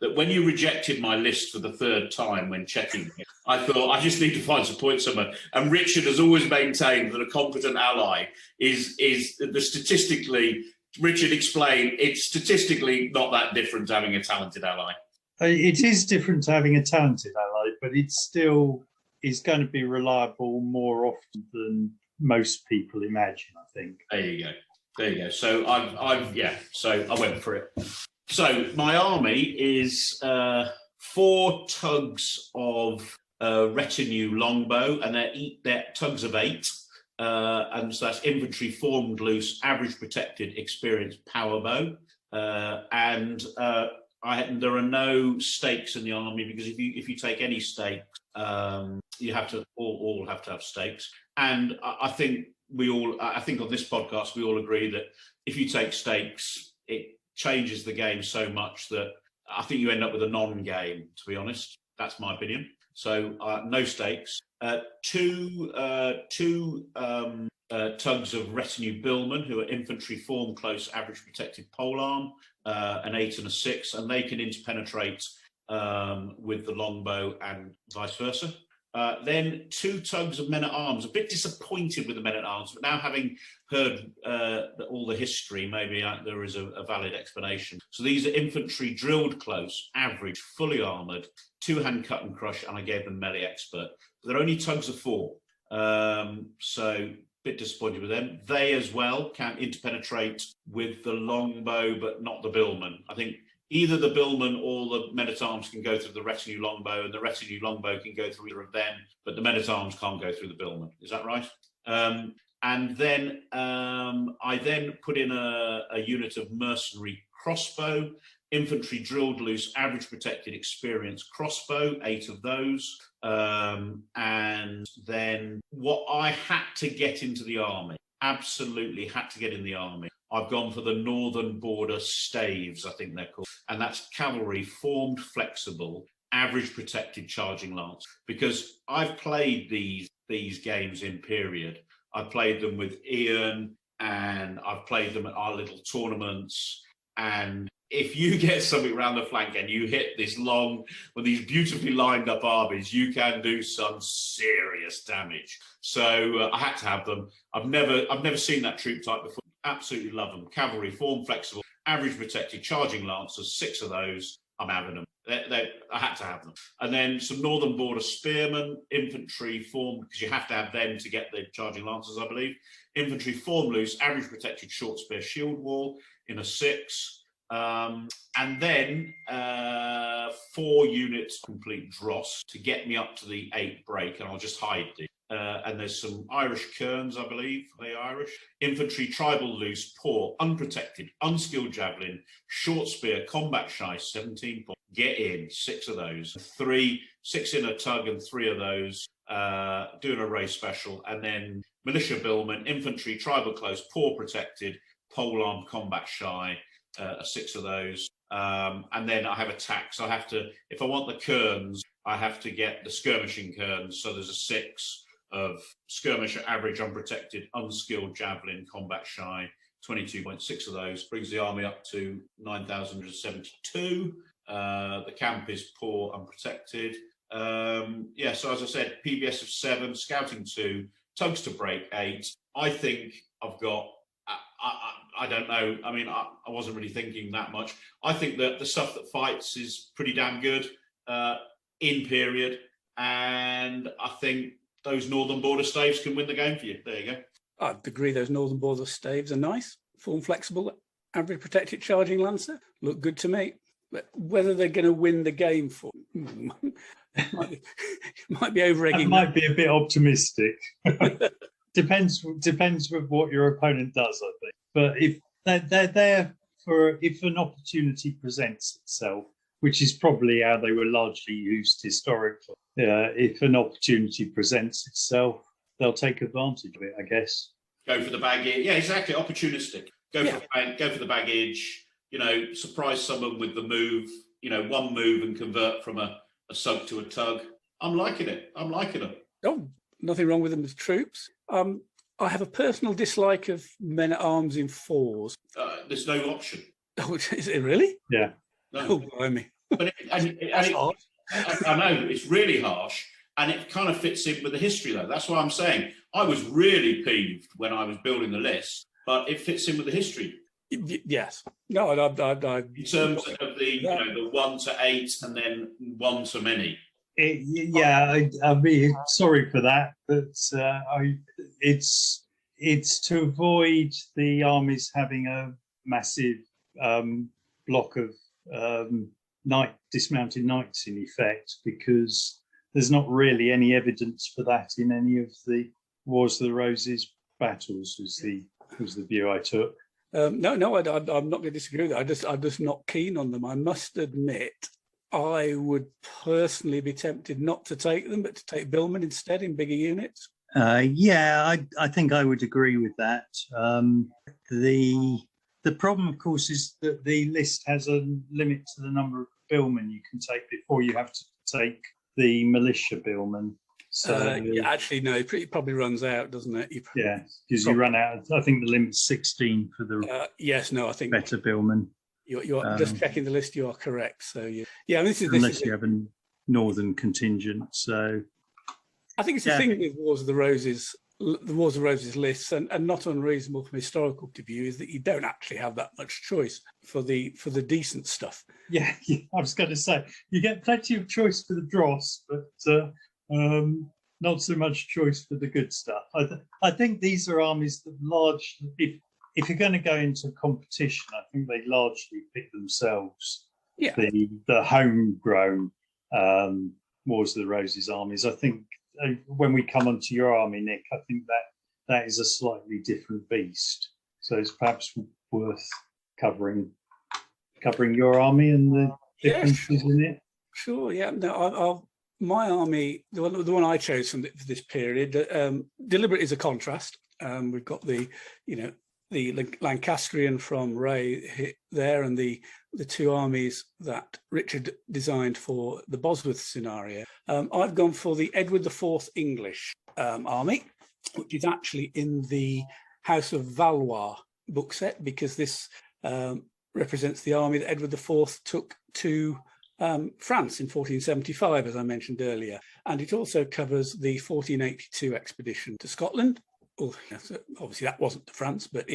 that when you rejected my list for the 3rd time when checking it, I thought I just need to find some points somewhere. And Richard has always maintained that a competent ally is the statistically, Richard explained, it's statistically not that different to having a talented ally. It is different to having a talented ally, but it still is going to be reliable more often than most people imagine, I think. There you go. So so I went for it. So my army is 4 tugs of retinue longbow, and they're tugs of 8. And so that's infantry formed loose, average protected, experienced power bow. And there are no stakes in the army, because if you take any stakes, you have to all have to have stakes. And I think on this podcast we all agree that if you take stakes, it changes the game so much that I think you end up with a non-game, to be honest. That's my opinion. So no stakes. 2 tugs of retinue billmen, who are infantry form close, average protected polearm, an 8 and a 6, and they can interpenetrate with the longbow and vice versa. Then 2 tugs of men-at-arms. A bit disappointed with the men-at-arms, but now having heard all the history, maybe there is a valid explanation. So these are infantry drilled close, average, fully armoured, 2-hand cut and crush, and I gave them melee expert. But they're only tugs of 4. So a bit disappointed with them. They as well can interpenetrate with the longbow, but not the billman. I think either the billman or the men-at-arms can go through the retinue longbow, and the retinue longbow can go through either of them, but the men-at-arms can't go through the billman. Is that right? And then I then put in a unit of mercenary crossbow, infantry drilled loose, average protected, experienced crossbow, 8 of those. And then what I had to get into the army, absolutely had to get in the army, I've gone for the Northern Border Staves, I think they're called. And that's cavalry, formed, flexible, average protected, charging lance. Because I've played these games in period. I've played them with Ian, and I've played them at our little tournaments. And if you get something around the flank and you hit this long, with these beautifully lined up armies, you can do some serious damage. So I had to have them. I've never seen that troop type before. Absolutely love them. Cavalry, form, flexible, average protected, charging lancers, 6 of those. I'm having them. I had to have them. And then some Northern Border Spearmen, infantry formed, because you have to have them to get the charging lancers, I believe. Infantry form loose, average protected, short spear, shield wall in a 6. And then 4 units complete dross to get me up to the 8 break, and I'll just hide these. And there's some Irish kerns, I believe. Are they Irish? Infantry, tribal loose, poor, unprotected, unskilled javelin, short spear, combat shy, 17 points. Get in, 6 of those. 6 in a tug and 3 of those. Doing a race special. And then militia billman, infantry, tribal close, poor protected, pole armed, combat shy, 6 of those. And then I have attacks. I have to, if I want the kerns, I have to get the skirmishing kerns. So there's a 6 of skirmisher, average, unprotected, unskilled javelin, combat shy, 22.6 of those. Brings the army up to 9,072. The camp is poor, unprotected. Yeah, so as I said, PBS of 7, scouting 2, tugs to break 8. I think I've got, I don't know. I mean, I wasn't really thinking that much. I think that the stuff that fights is pretty damn good in period. And I think those Northern Border Staves can win the game for you. There you go. I'd agree those Northern Border Staves are nice. Form flexible, average protected, charging lancer. Look good to me. But whether they're going to win the game for might be over-egging. That might be a bit optimistic. Depends with what your opponent does, I think. But if they're there for, if an opportunity presents itself, which is probably how they were largely used historically, if an opportunity presents itself, they'll take advantage of it, I guess. Go for the baggage. Yeah, exactly. Opportunistic. Go for the baggage. You know, surprise someone with the move. You know, one move and convert from a sug to a tug. I'm liking it. I'm liking them. Oh, nothing wrong with them as troops. I have a personal dislike of men-at-arms in 4s. There's no option. Oh, is it really? Yeah. No. Oh, blimey. But I know, it's really harsh, and it kind of fits in with the history, though. That's why I'm saying I was really peeved when I was building the list, but it fits in with the history. Yes. No, I in terms of the, you know, the 1 to 8 and then 1 to many. I'd be sorry for that, but it's to avoid the armies having a massive block of dismounted knights in effect, because there's not really any evidence for that in any of the Wars of the Roses battles. Was the view I took. I'm not going to disagree with that. I'm just not keen on them. I must admit, I would personally be tempted not to take them, but to take billmen instead in bigger units. I think I would agree with that. The problem, of course, is that the list has a limit to the number of billmen you can take before you have to take the militia billmen. So actually, no, it probably runs out, doesn't it? Because you run out. I think the limit's 16 for the I think better billmen. You're just checking the list. You are correct. So you have a northern contingent. So I think it's the thing with Wars of the Roses lists, and not unreasonable from a historical point of view, is that you don't actually have that much choice for the decent stuff. Yeah, I was going to say you get plenty of choice for the dross, but not so much choice for the good stuff. I think these are armies that largely, if you're going to go into competition, I think they largely pick themselves. Yeah, the homegrown Wars of the Roses armies. I think when we come onto your army, Nick, I think that is a slightly different beast. So it's perhaps worth covering your army and the differences in it. Sure, yeah. No, my army, the one I chose for this period, deliberate is a contrast. We've got the Lancastrian from Ray there, and the two armies that Richard designed for the Bosworth scenario. I've gone for the Edward IV English army, which is actually in the House of Valois book set, because this represents the army that Edward IV took to France in 1475, as I mentioned earlier. And it also covers the 1482 expedition to Scotland. Well, obviously that wasn't to France, but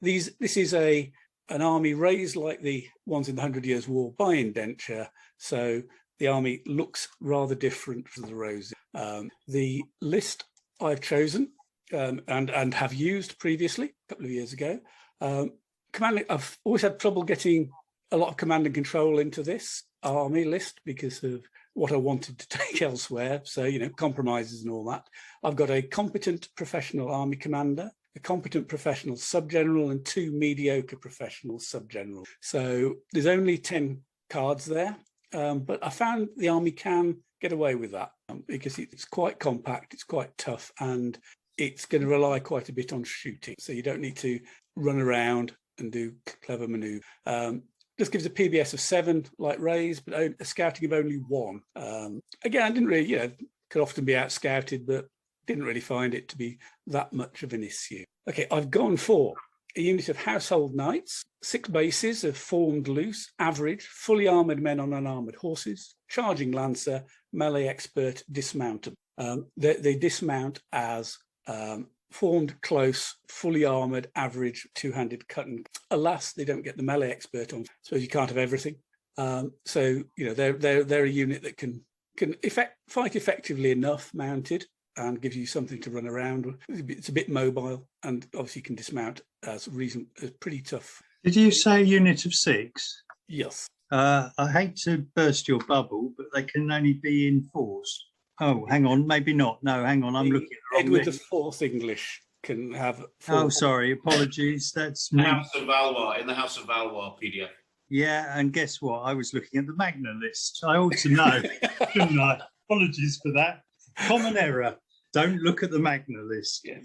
this is an army raised like the ones in the 100 Years' War by indenture. So the army looks rather different from the Roses. The list I've chosen and have used previously a couple of years ago. I've always had trouble getting a lot of command and control into this army list because of what I wanted to take elsewhere. So, compromises and all that. I've got a competent professional army commander, a competent professional subgeneral, and 2 mediocre professional subgenerals. So there's only 10 cards there. But I found the army can get away with that because it's quite compact, it's quite tough, and it's going to rely quite a bit on shooting. So you don't need to run around and do clever manoeuvres. This gives a PBS of 7, like Ray's, but a scouting of only 1. Again, I didn't really, could often be out scouted, but didn't really find it to be that much of an issue. Okay, I've gone for a unit of household knights, 6 bases of formed loose, average, fully armoured men on unarmoured horses, charging lancer, melee expert, dismountable. They dismount as formed close, fully armoured, average, 2-handed cut. And alas, they don't get the melee expert on. So you can't have everything. So they're a unit that can fight effectively enough mounted and gives you something to run around. It's a bit mobile, and obviously you can dismount as pretty tough. Did you say a unit of 6? Yes. I hate to burst your bubble, but they can only be in 4s. Oh, hang on, maybe not. No, hang on, I'm looking at the wrong Edward IV English can have 4. Oh, sorry, apologies. That's the House of Valois, in the House of Valois PDF. Yeah, and guess what? I was looking at the Magna list. I ought to know, shouldn't I? Apologies for that. Common error. Don't look at the Magna list. Yeah.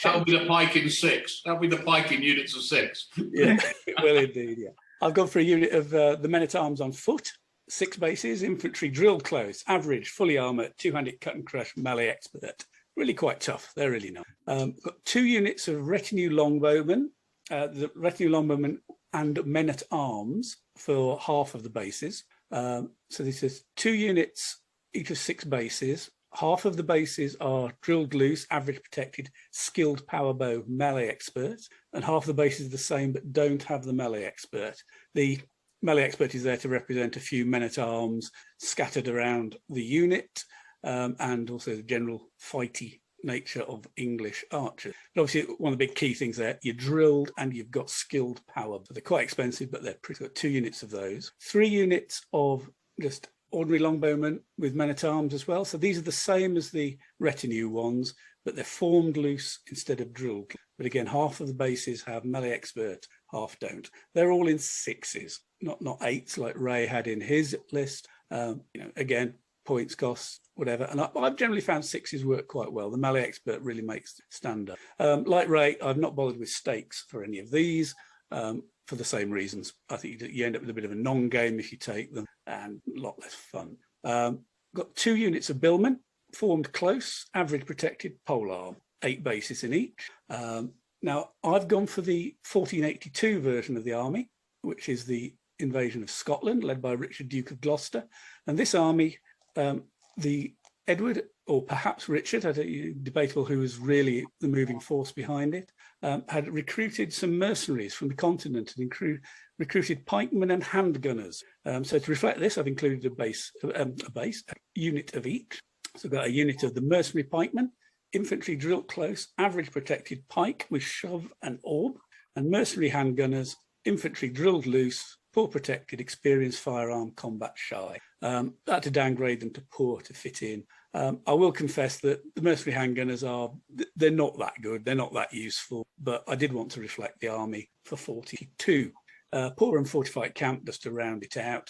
That'll be the pike in 6. That'll be the pike in units of 6. Yeah, well, indeed, yeah. I've gone for a unit of the men-at-arms on foot, 6 bases, infantry drilled close, average, fully armoured, 2-handed cut and crush, melee expert. Really quite tough. They're really nice. Got 2 units of retinue longbowmen, the retinue longbowmen and men-at-arms for half of the bases. So this is 2 units, each of 6 bases. Half of the bases are drilled loose, average protected, skilled power bow, melee expert, and half the bases are the same but don't have the melee expert. The melee expert is there to represent a few men-at-arms scattered around the unit, and also the general fighty nature of English archers. But obviously, one of the big key things there, you're drilled and you've got skilled power. So they're quite expensive, but they're pretty good. 2 units of those. 3 units of just ordinary longbowmen with men-at-arms as well. So these are the same as the retinue ones, but they're formed loose instead of drilled. But again, half of the bases have melee expert, half don't. They're all in 6s, not 8s like Ray had in his list. Again, points, costs, whatever. And I've generally found 6s work quite well. The melee expert really makes stand up. Like Ray, I've not bothered with stakes for any of these. For the same reasons. I think you end up with a bit of a non-game if you take them, and a lot less fun. Got 2 units of billmen, formed close, average protected, polearm, 8 bases in each. Now, I've gone for the 1482 version of the army, which is the invasion of Scotland, led by Richard, Duke of Gloucester. And this army, the Edward or perhaps Richard, debatable who was really the moving force behind it, had recruited some mercenaries from the continent and recruited pikemen and handgunners. So to reflect this, I've included a unit of each. So I've got a unit of the mercenary pikemen, infantry drilled close, average protected pike with shove and orb, and mercenary handgunners, infantry drilled loose, poor protected, experienced firearm, combat shy. I had to downgrade them to poor to fit in. I will confess that the mercenary handgunners they're not that good, they're not that useful, but I did want to reflect the army for 42. Poor and fortified camp just to round it out.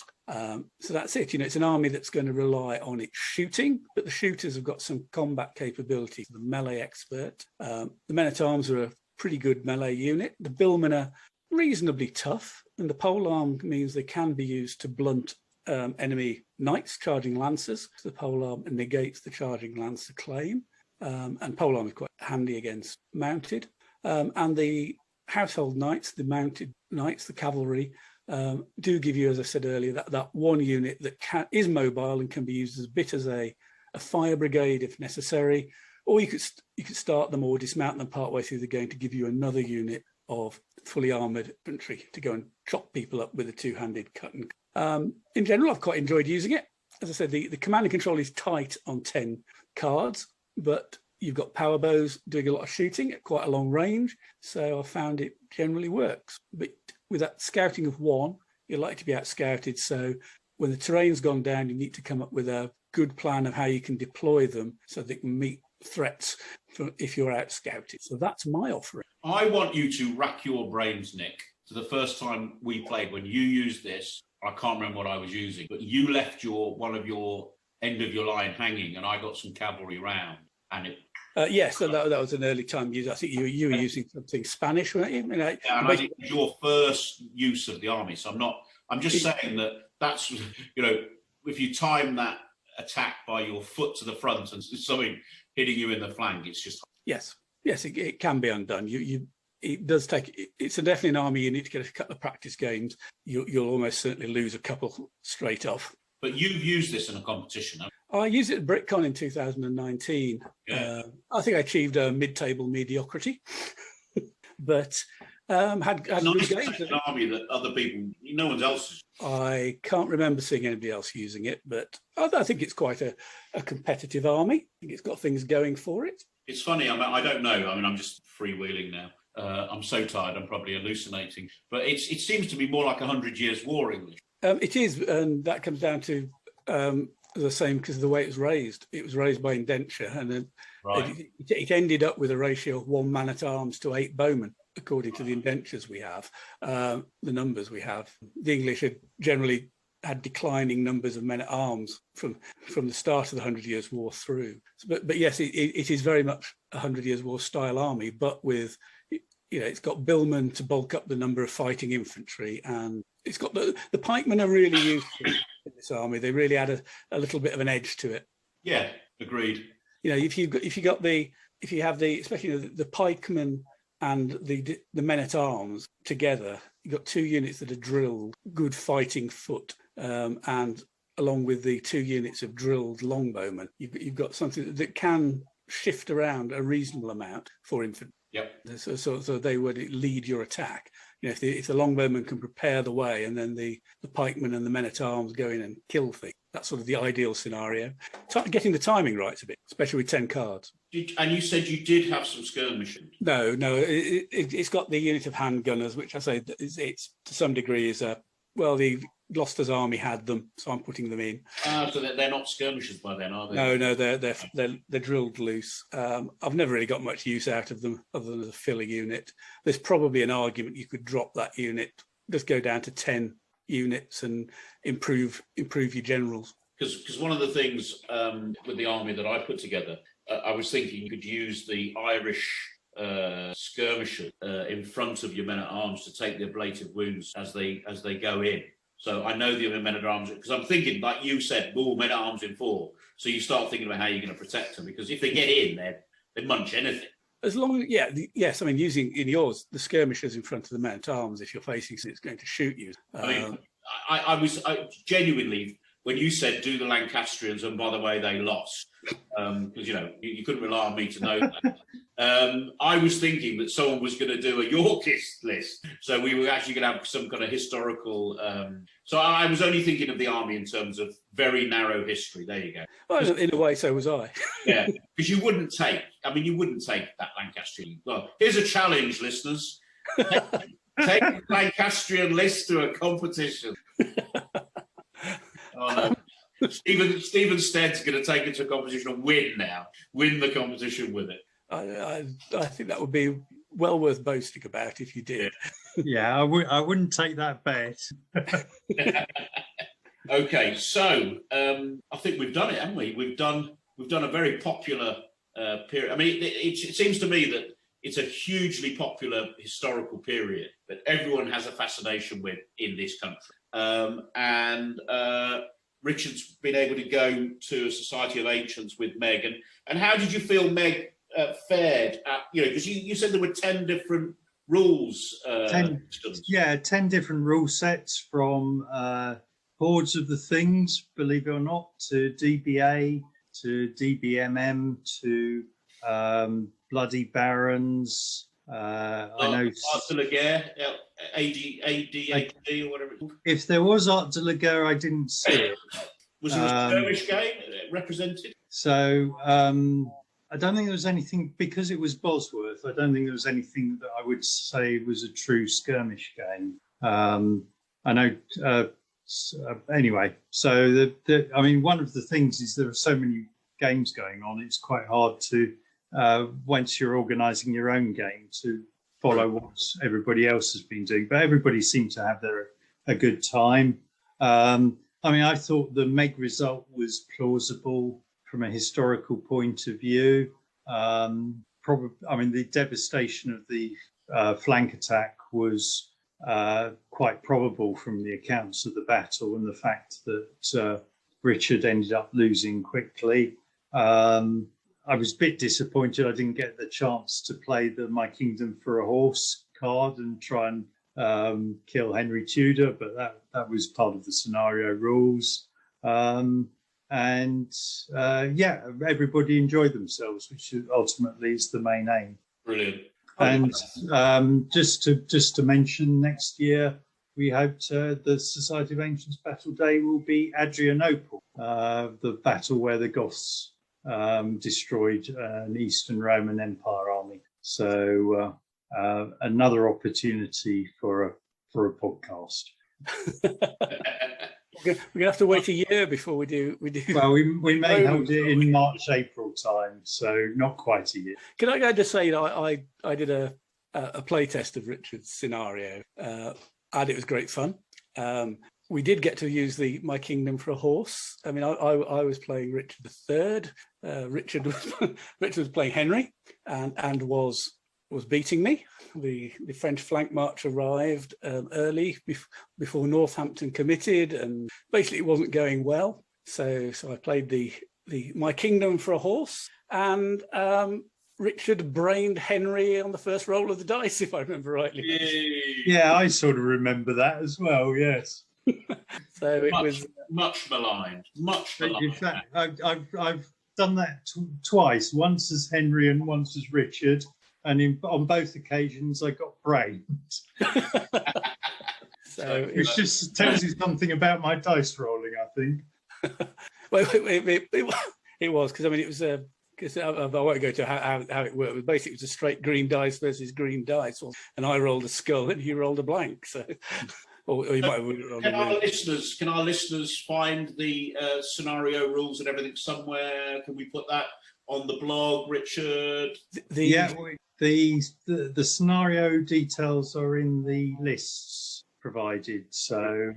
So that's it. It's an army that's going to rely on its shooting, but the shooters have got some combat capability. The melee expert. The men-at-arms are a pretty good melee unit. The billmen are reasonably tough, and the polearm means they can be used to blunt enemy knights charging lancers. So the polearm negates the charging lancer claim, and polearm is quite handy against mounted. And the household knights, the mounted knights, the cavalry, do give you, as I said earlier, that one unit that is mobile and can be used as a bit as a fire brigade if necessary, or you could start them or dismount them partway through the game to give you another unit of fully armoured infantry to go and chop people up with a two-handed cut. In general, I've quite enjoyed using it. As I said, the command and control is tight on 10 cards, but you've got power bows doing a lot of shooting at quite a long range, so I found it generally works. But with that scouting of 1, you're likely to be out-scouted, so when the terrain's gone down, you need to come up with a good plan of how you can deploy them so they can meet threats if you're out-scouted. So that's my offering. I want you to rack your brains, Nick, to the first time we played when you used this. I can't remember what I was using, but you left one of your end of your line hanging, and I got some cavalry round, and it. Yes, so that was an early time use. I think you were using something Spanish, weren't you? Yeah, and I think it was your first use of the army. So I'm just saying that's if you time that attack by your foot to the front and something hitting you in the flank, it's just yes, it can be undone. It does take. It's definitely an army you need to get a couple of practice games. You'll almost certainly lose a couple straight off. But you've used this in a competition. I used it at BritCon in 2019. Yeah. I think I achieved a mid-table mediocrity, but had it's good nice games. To an army that other people, no one else is. I can't remember seeing anybody else using it, but I think it's quite a competitive army. I think it's got things going for it. It's funny. I don't know. I'm just freewheeling now. I'm so tired. I'm probably hallucinating. But it seems to be more like 100 Years' War English. It is, and that comes down to the same because of the way it was raised. It was raised by indenture, and then it ended up with a ratio of 1 man-at-arms to 8 bowmen, according to the indentures we have, the numbers we have. The English had generally had declining numbers of men-at-arms from the start of the 100 Years' War through. But yes, it is very much a 100 Years' War style army, but with it's got billmen to bulk up the number of fighting infantry, and it's got the pikemen are really useful in this army. They really add a little bit of an edge to it. Yeah, agreed. If you have especially the pikemen and the men at arms together, you've got 2 units that are drilled, good fighting foot, and along with the 2 units of drilled longbowmen, you've got something that can shift around a reasonable amount for infantry. Yep. So they would lead your attack. If the longbowmen can prepare the way, and then the pikemen and the men-at-arms go in and kill things. That's sort of the ideal scenario. Getting the timing right's a bit, especially with 10 cards. And you said you did have some skirmishing. No, it's got the unit of handgunners, which I say it's to some degree is the Gloucester's army had them, so I'm putting them in. So they're not skirmishers by then, are they? No, they're drilled loose. I've never really got much use out of them other than as a filler unit. There's probably an argument you could drop that unit, just go down to 10 units and improve your generals. Because one of the things with the army that I put together, I was thinking you could use the Irish skirmishers in front of your men-at-arms to take the ablative wounds as they go in. So I know the men-at-arms, because I'm thinking, like you said, more men-at-arms in 4. So you start thinking about how you're going to protect them, because if they get in, they munch anything. As long as, yes, I mean, using in yours, the skirmishers in front of the men-at-arms, if you're facing something that's going to shoot you. I was genuinely, when you said do the Lancastrians, and by the way, they lost, because you couldn't rely on me to know that. I was thinking that someone was going to do a Yorkist list, so we were actually going to have some kind of historical. So I was only thinking of the army in terms of very narrow history. There you go. Well, in a way, so was I. Yeah, because you wouldn't take that Lancastrian. Well, here's a challenge, listeners. Take the Lancastrian list to a competition. Oh no. Stephen Stead's going to take it to a competition and win the competition with it. I think that would be well worth boasting about if you did. Yeah, I wouldn't take that bet. Okay, so I think we've done it, haven't we? We've done a very popular period. I mean, it seems to me that it's a hugely popular historical period that everyone has a fascination with in this country. And Richard's been able to go to a Society of Ancients with Meg. And how did you feel Meg fared? Because you said there were 10 different rules. 10 different rule sets from Hordes of the Things, believe it or not, to DBA, to DBMM, to Bloody Barons. I know Art de la Guerre, ADHD or whatever it's called. If there was Art de la Guerre, I didn't see it. Was there a skirmish game represented? So I don't think there was anything, because it was Bosworth, I don't think there was anything that I would say was a true skirmish game. I know, anyway, so I mean, one of the things is there are so many games going on, it's quite hard to, once you're organising your own game, to follow what everybody else has been doing. But everybody seemed to have a good time. I mean, I thought the Meg result was plausible from a historical point of view. I mean, the devastation of the flank attack was quite probable from the accounts of the battle, and the fact that Richard ended up losing quickly. I was a bit disappointed I didn't get the chance to play the My Kingdom for a Horse card and try and kill Henry Tudor, but that was part of the scenario rules. Yeah, everybody enjoyed themselves, which ultimately is the main aim. Brilliant. And just to mention, next year we hope the Society of Ancients Battle Day will be Adrianople, the battle where the Goths destroyed an Eastern Roman Empire army. So another opportunity for a podcast. We're gonna have to wait a year before we do. Well, we may hold it in March, April time, so not quite a year. Can I just say that I did a play test of Richard's scenario, and it was great fun. We did get to use the My Kingdom for a Horse. I mean, I was playing Richard III. Richard was playing Henry, and was beating me. The French flank march arrived early before Northampton committed, and basically it wasn't going well. So I played the My Kingdom for a Horse, and Richard brained Henry on the first roll of the dice, if I remember rightly. Yeah, I sort of remember that as well. Yes. So it was much maligned. In fact, I've done that twice. Once as Henry and once as Richard. And on both occasions, I got brained. So it just tells you something about my dice rolling, I think. Well, it was, because I mean, it was because I won't go to how it worked. But basically, it was a straight green dice versus green dice, and I rolled a skull and he rolled a blank. So, or you might have can our listeners find the scenario rules and everything somewhere? Can we put that on the blog, Richard? The scenario details are in the lists provided. So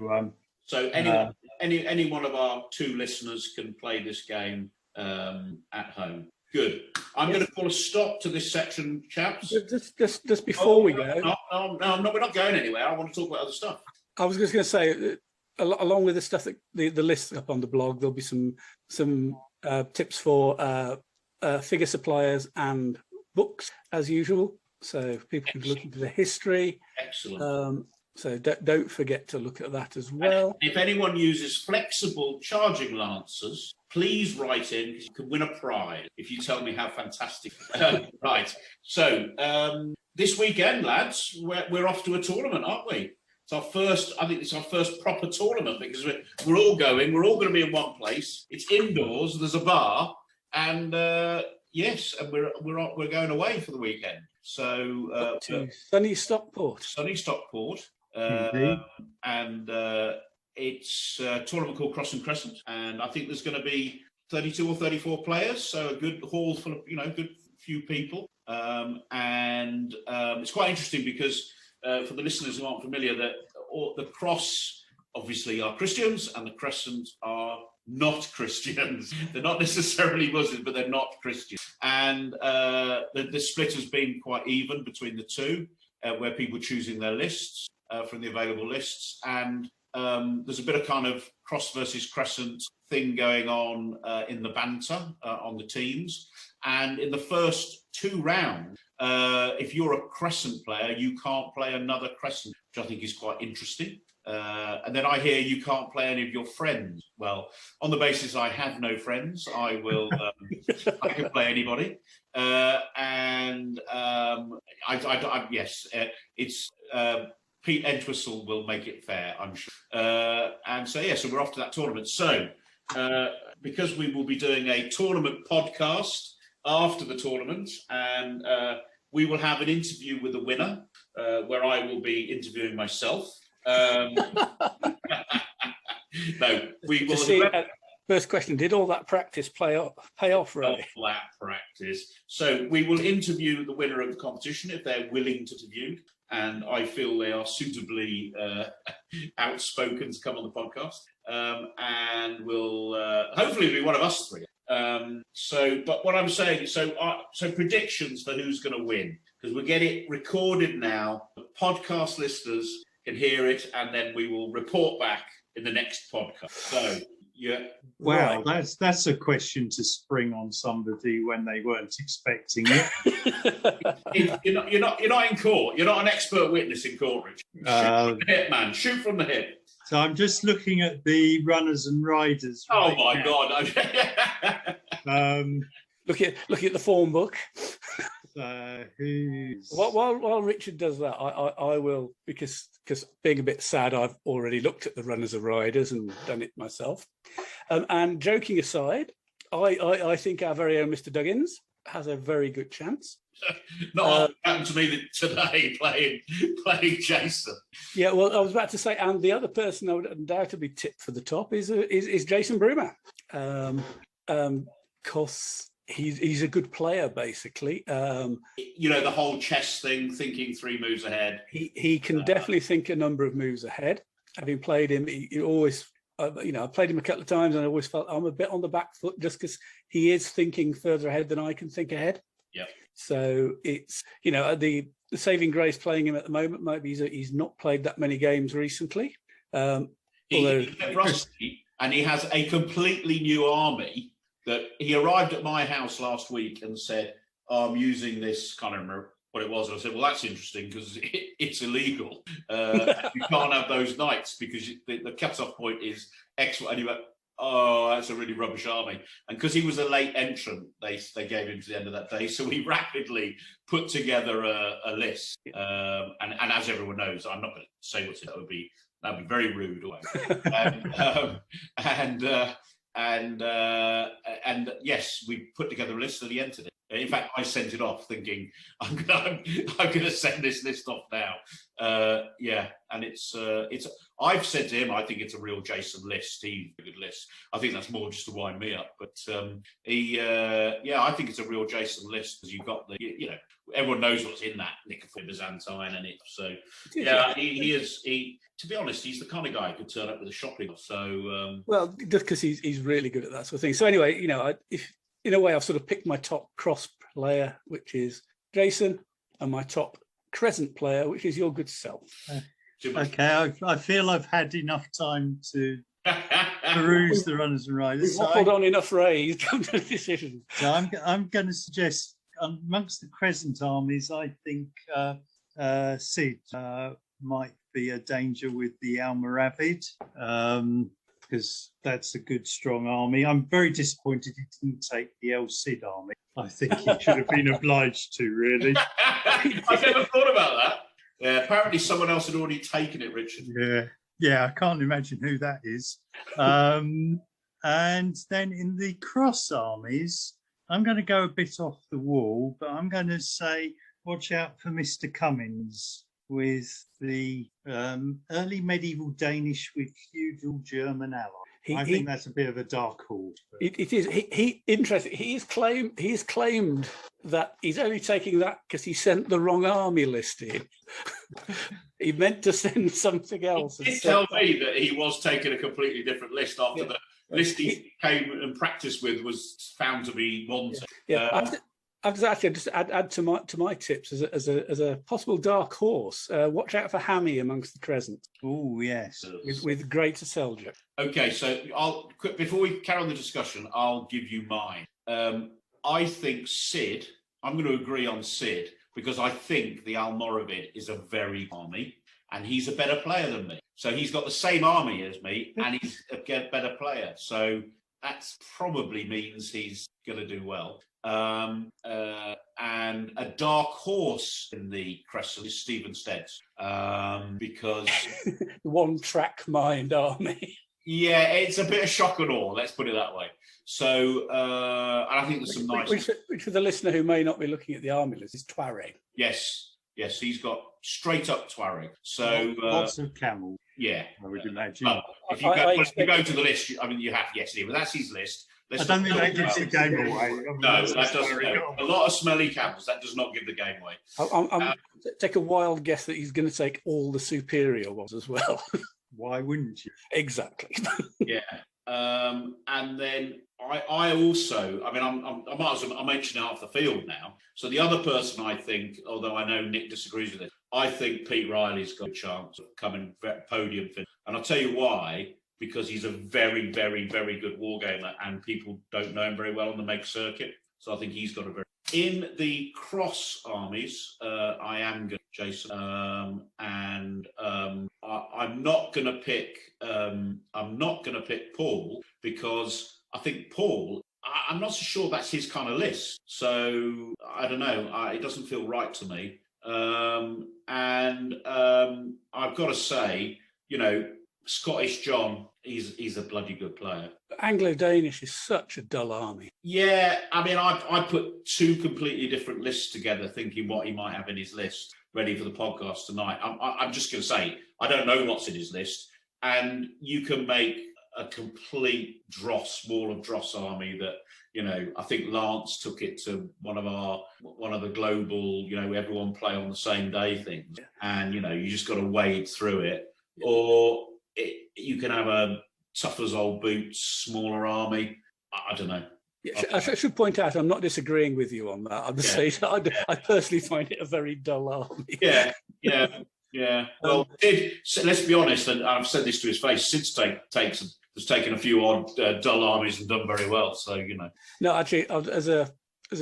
any one of our two listeners can play this game at home. Good. I'm going to call a stop to this section, chaps. Just before we go. No, we're not going anywhere. I want to talk about other stuff. I was just going to say, along with the stuff that the list up on the blog, there'll be some tips for figure suppliers and books as usual, so people can look into the history. Excellent. So don't forget to look at that as well. If anyone uses flexible charging lancers, please write in because you can win a prize if you tell me how fantastic. Right. So this weekend, lads, we're off to a tournament, aren't we? It's our first. I think it's our first proper tournament because we're all going. We're all going to be in one place. It's indoors. There's a bar, and yes, and we're going away for the weekend. So to sunny Stockport. Sunny Stockport. And it's a tournament called Crescent, and I think there's going to be 32 or 34 players, so a good hall full of good few people. And it's quite interesting because for the listeners who aren't familiar, that the Cross obviously are Christians and the Crescent are not Christians. They're not necessarily Muslims, but they're not Christians. And the split has been quite even between the two, where people are choosing their lists from the available lists. And there's a bit of kind of Cross versus Crescent thing going on in the banter on the teams. And in the first 2 rounds, if you're a Crescent player, you can't play another Crescent, which I think is quite interesting. And then I hear you can't play any of your friends. Well, on the basis I have no friends, I will. I can play anybody. Yes, it's Pete Entwistle will make it fair, I'm sure. And so so we're off to that tournament. So because we will be doing a tournament podcast after the tournament, and we will have an interview with the winner, where I will be interviewing myself. No, we will. First question: did all that practice pay off, right? All that practice. So we will interview the winner of the competition if they're willing to interview, and I feel they are suitably outspoken to come on the podcast. And we'll hopefully be one of us 3. But what I'm saying, so predictions for who's going to win, because we'll get it recorded now. The podcast listeners can hear it, and then we will report back in the next podcast. So, yeah. Wow, right. That's a question to spring on somebody when they weren't expecting it. You're not in court. You're not an expert witness in court, Richard. Shoot from the hip, man. Shoot from the hip. So I'm just looking at the runners and riders. Oh my God! Look at the form book. Who's... While Richard does that, I will, because being a bit sad, I've already looked at the runners and riders and done it myself. And joking aside, I think our very own Mr. Duggins has a very good chance. Not what happened to me today playing Jason. Yeah, well, I was about to say, and the other person I would undoubtedly tip for the top is Jason Broomer, because he's a good player, basically. The whole chess thing, thinking 3 moves ahead. He can definitely think a number of moves ahead. Having played him, he always, I played him a couple of times, and I always felt I'm a bit on the back foot just because he is thinking further ahead than I can think ahead. Yeah. So it's the saving grace playing him at the moment might be he's not played that many games recently. He's rusty, and he has a completely new army. That he arrived at my house last week and said, I'm using this, can't remember what it was. And I said, well, that's interesting because it's illegal. You can't have those knights because the cut-off point is X. And he went, oh, that's a really rubbish army. And because he was a late entrant, they gave him to the end of that day. So he rapidly put together a list. And as everyone knows, I'm not going to say what's in it. That'd be very rude. And yes, we put together a list and he entered it. In fact, I sent it off thinking I'm going to send this list off now. And it's. I've said to him, I think it's a real Jason list. He's a good list. I think that's more just to wind me up. But I think it's a real Jason list because you've got everyone knows what's in that Nick of Byzantine and it. So he is. To be honest, he's the kind of guy who could turn up with a shopping. So well, just because he's really good at that sort of thing. So anyway, if in a way I've sort of picked my top Cross player, which is Jason, and my top Crescent player, which is your good self. Okay, I feel I've had enough time to peruse the runners and riders. We've waffled on enough, Ray. He's come to a decision. So I'm going to suggest amongst the Crescent armies, I think Sid might be a danger with the Almoravid, because that's a good, strong army. I'm very disappointed he didn't take the El Cid army. I think he should have been obliged to, really. I've never thought about that. Yeah, apparently someone else had already taken it, Richard. Yeah, I can't imagine who that is. And then in the cross armies, I'm going to go a bit off the wall, but I'm going to say watch out for Mr. Cummins with the early medieval Danish with feudal German allies. I think that's a bit of a dark horse. It is. Interesting. He's claimed that he's only taking that because he sent the wrong army list in. He meant to send something else. He did tell me that he was taking a completely different list after the list he came and practiced with was found to be wanted. I've actually just add to my tips as a possible dark horse. Watch out for Hammy amongst the Crescent. Oh yes, with Greater Seljuk. Okay, so before we carry on the discussion, I'll give you mine. I think Sid. I'm going to agree on Sid because I think the Almoravid is a very army, and he's a better player than me. So he's got the same army as me, and he's a better player. So that probably means he's going to do well. And a dark horse in the Crescent is Stephen Stead's, because one-track mind army. Yeah, it's a bit of shock and awe. Let's put it that way. So, and I think there's some nice. Which for the listener who may not be looking at the army list is Tuareg. Yes, he's got straight up Tuareg. So lots of camels. Yeah, I would imagine. If you go to the list, I mean, you have but that's his list. I don't think that gives the game away. No, that doesn't. A lot of smelly camels. That does not give the game away. I'm take a wild guess that he's going to take all the superior ones as well. Why wouldn't you? Exactly. Yeah. And then I also, I mean, I might as well, I mentioned half the field now. So the other person I think, although I know Nick disagrees with it, I think Pete Riley's got a chance of coming podium finish. And I'll tell you why, because he's a very, very, very good wargamer and people don't know him very well on the MeG circuit. So I think he's got a very... In the cross armies, I am going to Jason, and I'm not going to pick. I'm not going to pick Paul because I think Paul. I'm not so sure that's his kind of list. So I don't know. It doesn't feel right to me. And I've got to say, Scottish John. He's a bloody good player. Anglo-Danish is such a dull army. Yeah, I mean, I put two completely different lists together, thinking what he might have in his list, ready for the podcast tonight. I'm just going to say, I don't know what's in his list, and you can make a complete Wall of Dross army that, I think Lance took it to one of the global, everyone play on the same day things, and you just got to wade through it, or you can have a tough as old boots, smaller army. I don't know. Yeah, I should point out, I'm not disagreeing with you on that. I'm just saying, I personally find it a very dull army. Yeah. Well, let's be honest, and I've said this to his face, Sid's has taken a few odd dull armies and done very well. So, No, actually, as a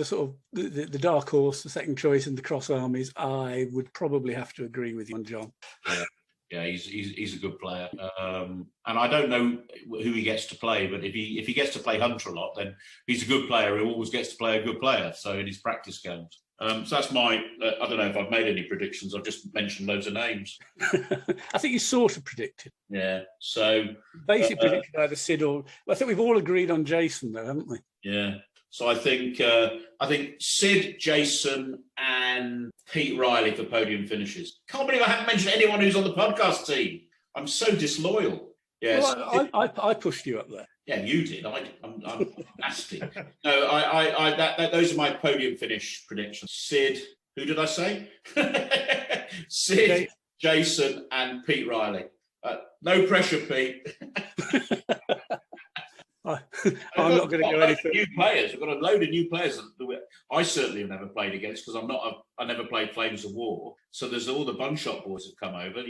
sort of the dark horse, the second choice in the cross armies, I would probably have to agree with you on John. Yeah, he's a good player, and I don't know who he gets to play, but if he gets to play Hunter a lot, then he's a good player who always gets to play a good player. So in his practice games, so that's my. I don't know if I've made any predictions. I've just mentioned loads of names. I think you sort of predicted. Yeah. So basically predicted either Sid or. Well, I think we've all agreed on Jason, though, haven't we? Yeah. So I think Sid, Jason, and Pete Riley for podium finishes. Can't believe I haven't mentioned anyone who's on the podcast team. I'm so disloyal. Yes, well, I pushed you up there. Yeah, you did. I'm nasty. No, those are my podium finish predictions. Sid, who did I say? Sid, Jason, and Pete Riley. No pressure, Pete. I'm not going to go any further. New players. We've got a load of new players that I certainly have never played against because I never played Flames of War. So there's all the Bunshot boys have come over.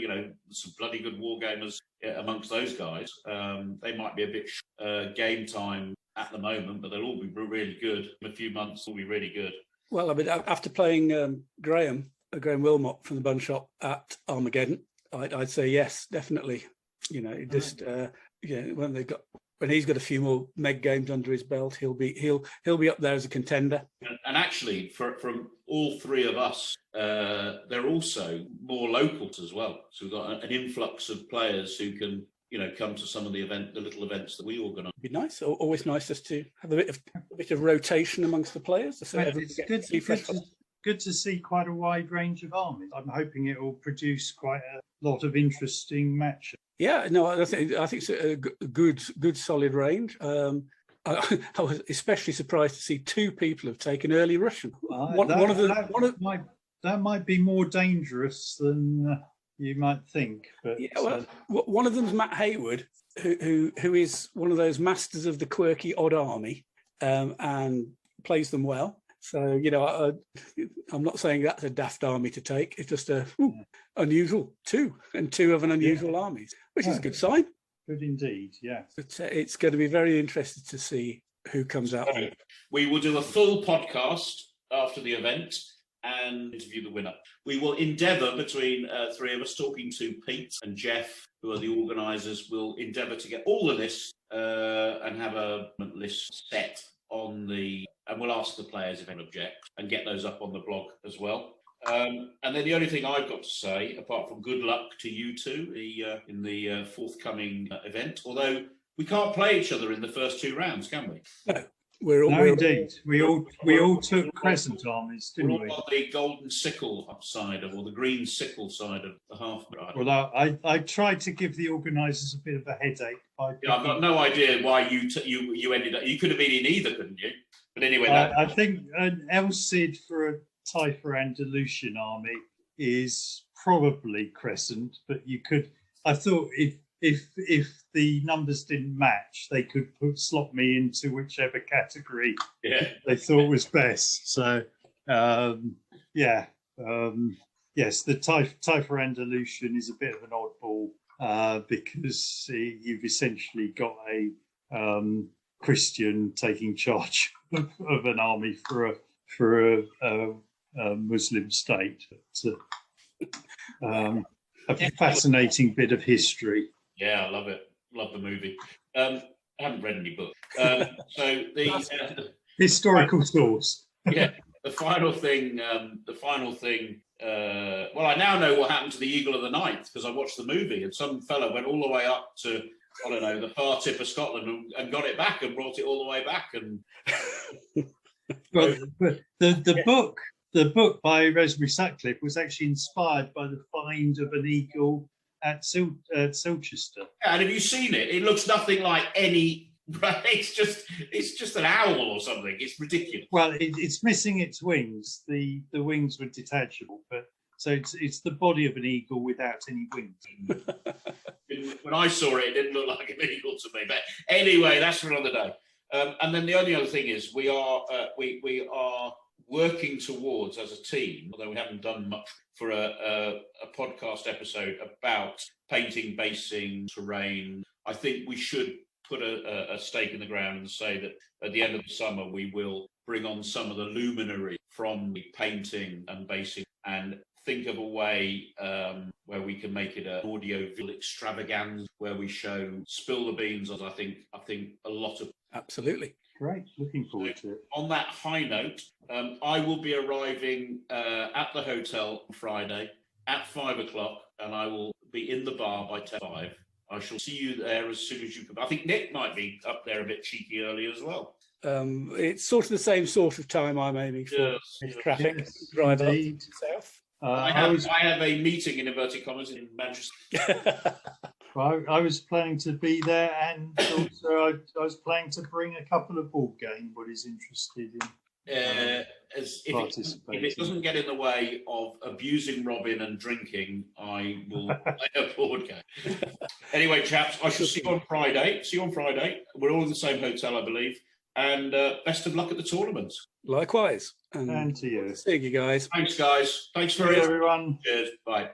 Some bloody good war gamers amongst those guys. They might be a bit game time at the moment, but they'll all be really good. In a few months, will be really good. Well, I mean, after playing Graham Graham Wilmot from the Bun Shop at Armageddon, I'd say yes, definitely. You know, just when he's got a few more MeG games under his belt, he'll be up there as a contender. And actually, from all three of us, they're also more locals as well. So we've got an influx of players who can, come to some of the little events that we organise. It'd be nice. Always nice just to have a bit of rotation amongst the players. So it's good to see quite a wide range of armies. I'm hoping it will produce quite a lot of interesting matches. Yeah, no, I think it's a good solid range. I was especially surprised to see two people have taken early Russian. That might be more dangerous than you might think. But yeah, well, one of them's Matt Hayward, who is one of those masters of the quirky odd army, and plays them well. So I'm not saying that's a daft army to take. It's just unusual two of an unusual armies, which is a good sign. Good indeed, yeah. But it's going to be very interesting to see who comes out. We will do a full podcast after the event and interview the winner. We will endeavour, between three of us, talking to Pete and Jeff, who are the organisers, will endeavour to get all the lists and have a list set on and we'll ask the players if anyone objects and get those up on the blog as well. And then the only thing I've got to say, apart from good luck to you two in the forthcoming event, although we can't play each other in the first two rounds, can we? No. Indeed. We all took Crescent armies, didn't we? We're all on the golden sickle side or the green sickle side of the half. Well, I tried to give the organisers a bit of a headache. I've got no idea why you ended up. You could have been in either, couldn't you? But anyway, I think an Elcid for a Typha Andalusian army is probably Crescent, but you could. I thought if the numbers didn't match, they could slot me into whichever category they thought was best. So, yes, the Typha Andalusian is a bit of an oddball because you've essentially got a Christian taking charge of an army for a Muslim state. A fascinating bit of history. Yeah, I love it. Love the movie. I haven't read any books. So the historical source. Yeah, the final thing. Well, I now know what happened to the Eagle of the Night because I watched the movie, and some fellow went all the way up to, I don't know, the far tip of Scotland and got it back and brought it all the way back. And well, the book by Rosemary Sutcliffe was actually inspired by the find of an eagle at Silchester. Yeah, and have you seen it? It looks nothing like any. It's just an owl or something. It's ridiculous. Well, it's missing its wings. The wings were detachable, but so it's the body of an eagle without any wings. When I saw it, it didn't look like an eagle to me. But anyway, that's for another day. And then the only other thing is we are working towards, as a team, although we haven't done much, for a podcast episode about painting, basing, terrain. I think we should put a stake in the ground and say that at the end of the summer we will bring on some of the luminary from the painting and basing and think of a way where we can make it an audio-visual extravaganza where we show spill the beans, as I think a lot of. Absolutely. Great, looking forward to it. On that high note, I will be arriving at the hotel on Friday at 5 o'clock, and I will be in the bar by 10:05. I shall see you there as soon as you come. I think Nick might be up there a bit cheeky early as well. It's sort of the same sort of time I'm aiming for. Yes, traffic, yes, drive up indeed. south. I have a meeting in inverted commas in Manchester. I was planning to be there, and also I was planning to bring a couple of board game buddies interested in If it doesn't get in the way of abusing Robin and drinking, I will play a board game. Anyway, chaps, I shall see you on Friday. We're all in the same hotel, I believe. And best of luck at the tournament. Likewise. and to you. See you guys. Thanks, guys. Thanks very Cheers, much. everyone. Cheers. Bye.